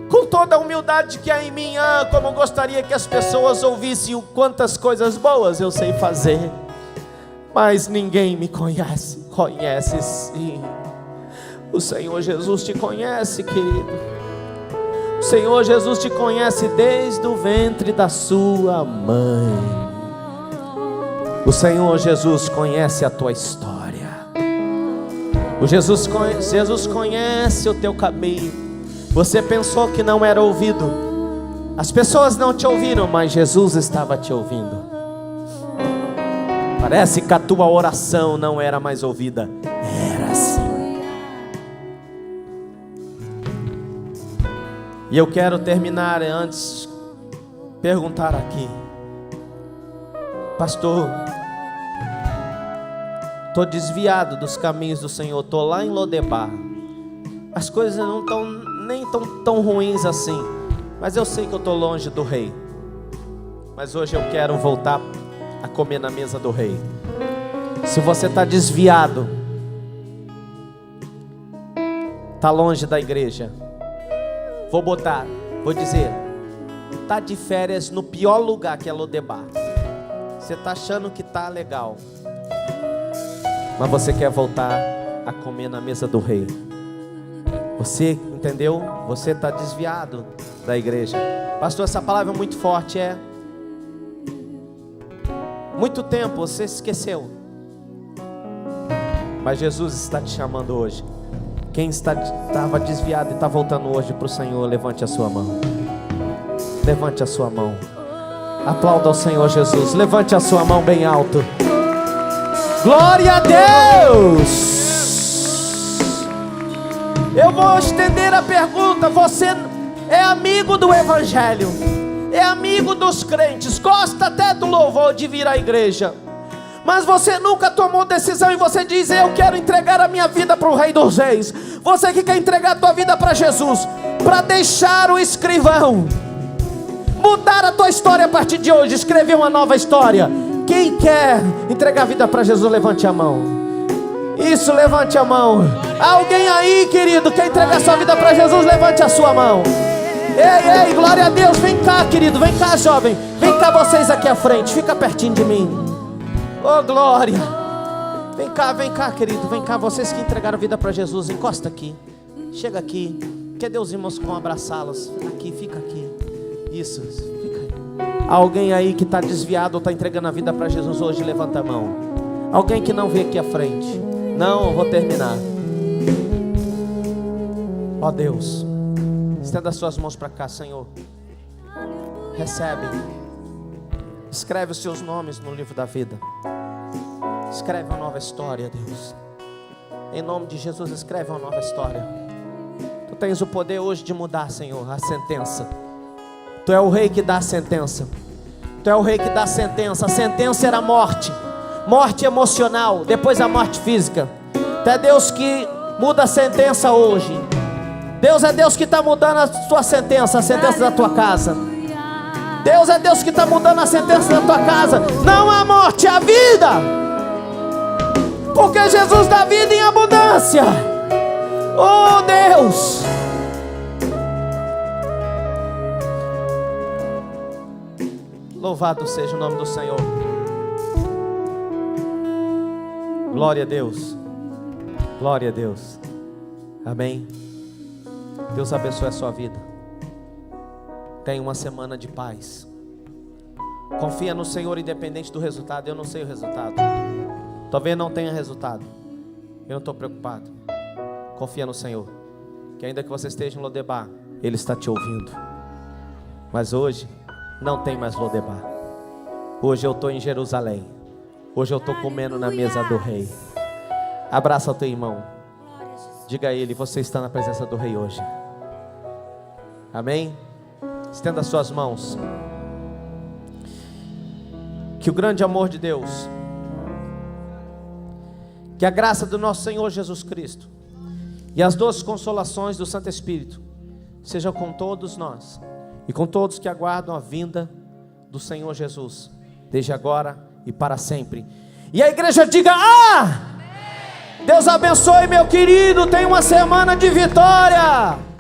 Com toda a humildade que há em mim, como eu gostaria que as pessoas ouvissem o quantas coisas boas eu sei fazer. Mas ninguém me conhece. Conhece sim. O Senhor Jesus te conhece, querido. O Senhor Jesus te conhece desde o ventre da sua mãe. O Senhor Jesus conhece a tua história. O Jesus conhece o teu caminho. Você pensou que não era ouvido. As pessoas não te ouviram, mas Jesus estava te ouvindo. Parece que a tua oração não era mais ouvida. Era assim. E eu quero terminar antes perguntar aqui: pastor, estou desviado dos caminhos do Senhor, estou lá em Lodebar. As coisas não estão nem tão ruins assim, mas eu sei que eu estou longe do rei. Mas hoje eu quero voltar a comer na mesa do rei. Se você está desviado, está longe da igreja, vou dizer, está de férias no pior lugar, que é Lodebar. Você está achando que está legal, mas você quer voltar a comer na mesa do rei. Você entendeu? Você está desviado da igreja. Pastor, essa palavra é muito forte. Muito tempo você esqueceu, mas Jesus está te chamando hoje. Quem estava desviado e está voltando hoje para o Senhor, levante a sua mão. Levante a sua mão. Aplauda ao Senhor Jesus. Levante a sua mão bem alto. Glória a Deus. Eu vou estender a pergunta. Você é amigo do Evangelho, é amigo dos crentes, gosta até do louvor, de vir à igreja, mas você nunca tomou decisão e você diz: eu quero entregar a minha vida para o Rei dos Reis. Você que quer entregar a tua vida para Jesus, para deixar o escrivão, mudar a tua história a partir de hoje, escrever uma nova história. Quem quer entregar a vida para Jesus, levante a mão. Isso, levante a mão. Alguém aí, querido, quer entregar sua vida para Jesus? Levante a sua mão. Ei, glória a Deus. Vem cá, querido, vem cá, jovem. Vem cá vocês aqui à frente, fica pertinho de mim. Oh, glória. Vem cá, querido, vem cá. Vocês que entregaram a vida para Jesus, encosta aqui. Chega aqui. Cadê os irmãos que vão abraçá-los? Aqui, fica aqui. Isso, fica aí. Alguém aí que está desviado ou está entregando a vida para Jesus hoje, levanta a mão. Alguém que não veio aqui à frente. Não, eu vou terminar. Ó Deus, estenda as suas mãos para cá, Senhor. Recebe. Escreve os seus nomes no livro da vida. Escreve uma nova história, Deus. Em nome de Jesus, escreve uma nova história. Tu tens o poder hoje de mudar, Senhor, a sentença. Tu é o rei que dá a sentença. Tu é o rei que dá a sentença. A sentença era a morte. Morte emocional, depois a morte física. Tu é Deus que muda a sentença hoje. Deus é Deus que está mudando a tua sentença, a sentença da tua casa. Deus é Deus que está mudando a sentença da tua casa. Não há morte, há vida. Porque Jesus dá vida em abundância. Oh Deus. Louvado seja o nome do Senhor. Glória a Deus. Glória a Deus. Amém. Deus abençoe a sua vida. Tenha uma semana de paz. Confia no Senhor independente do resultado. Eu não sei o resultado. Talvez não tenha resultado. Eu não estou preocupado. Confia no Senhor. Que ainda que você esteja em Lodebar, Ele está te ouvindo. Mas hoje não tem mais Lodebar. Hoje eu estou em Jerusalém. Hoje eu estou comendo na mesa do rei. Abraça o teu irmão. Diga a ele: você está na presença do rei hoje. Amém? Estenda as suas mãos. Que o grande amor de Deus, que a graça do nosso Senhor Jesus Cristo e as doces consolações do Santo Espírito sejam com todos nós e com todos que aguardam a vinda do Senhor Jesus, desde agora e para sempre. E a igreja diga: ah! Deus abençoe, meu querido. Tenha uma semana de vitória.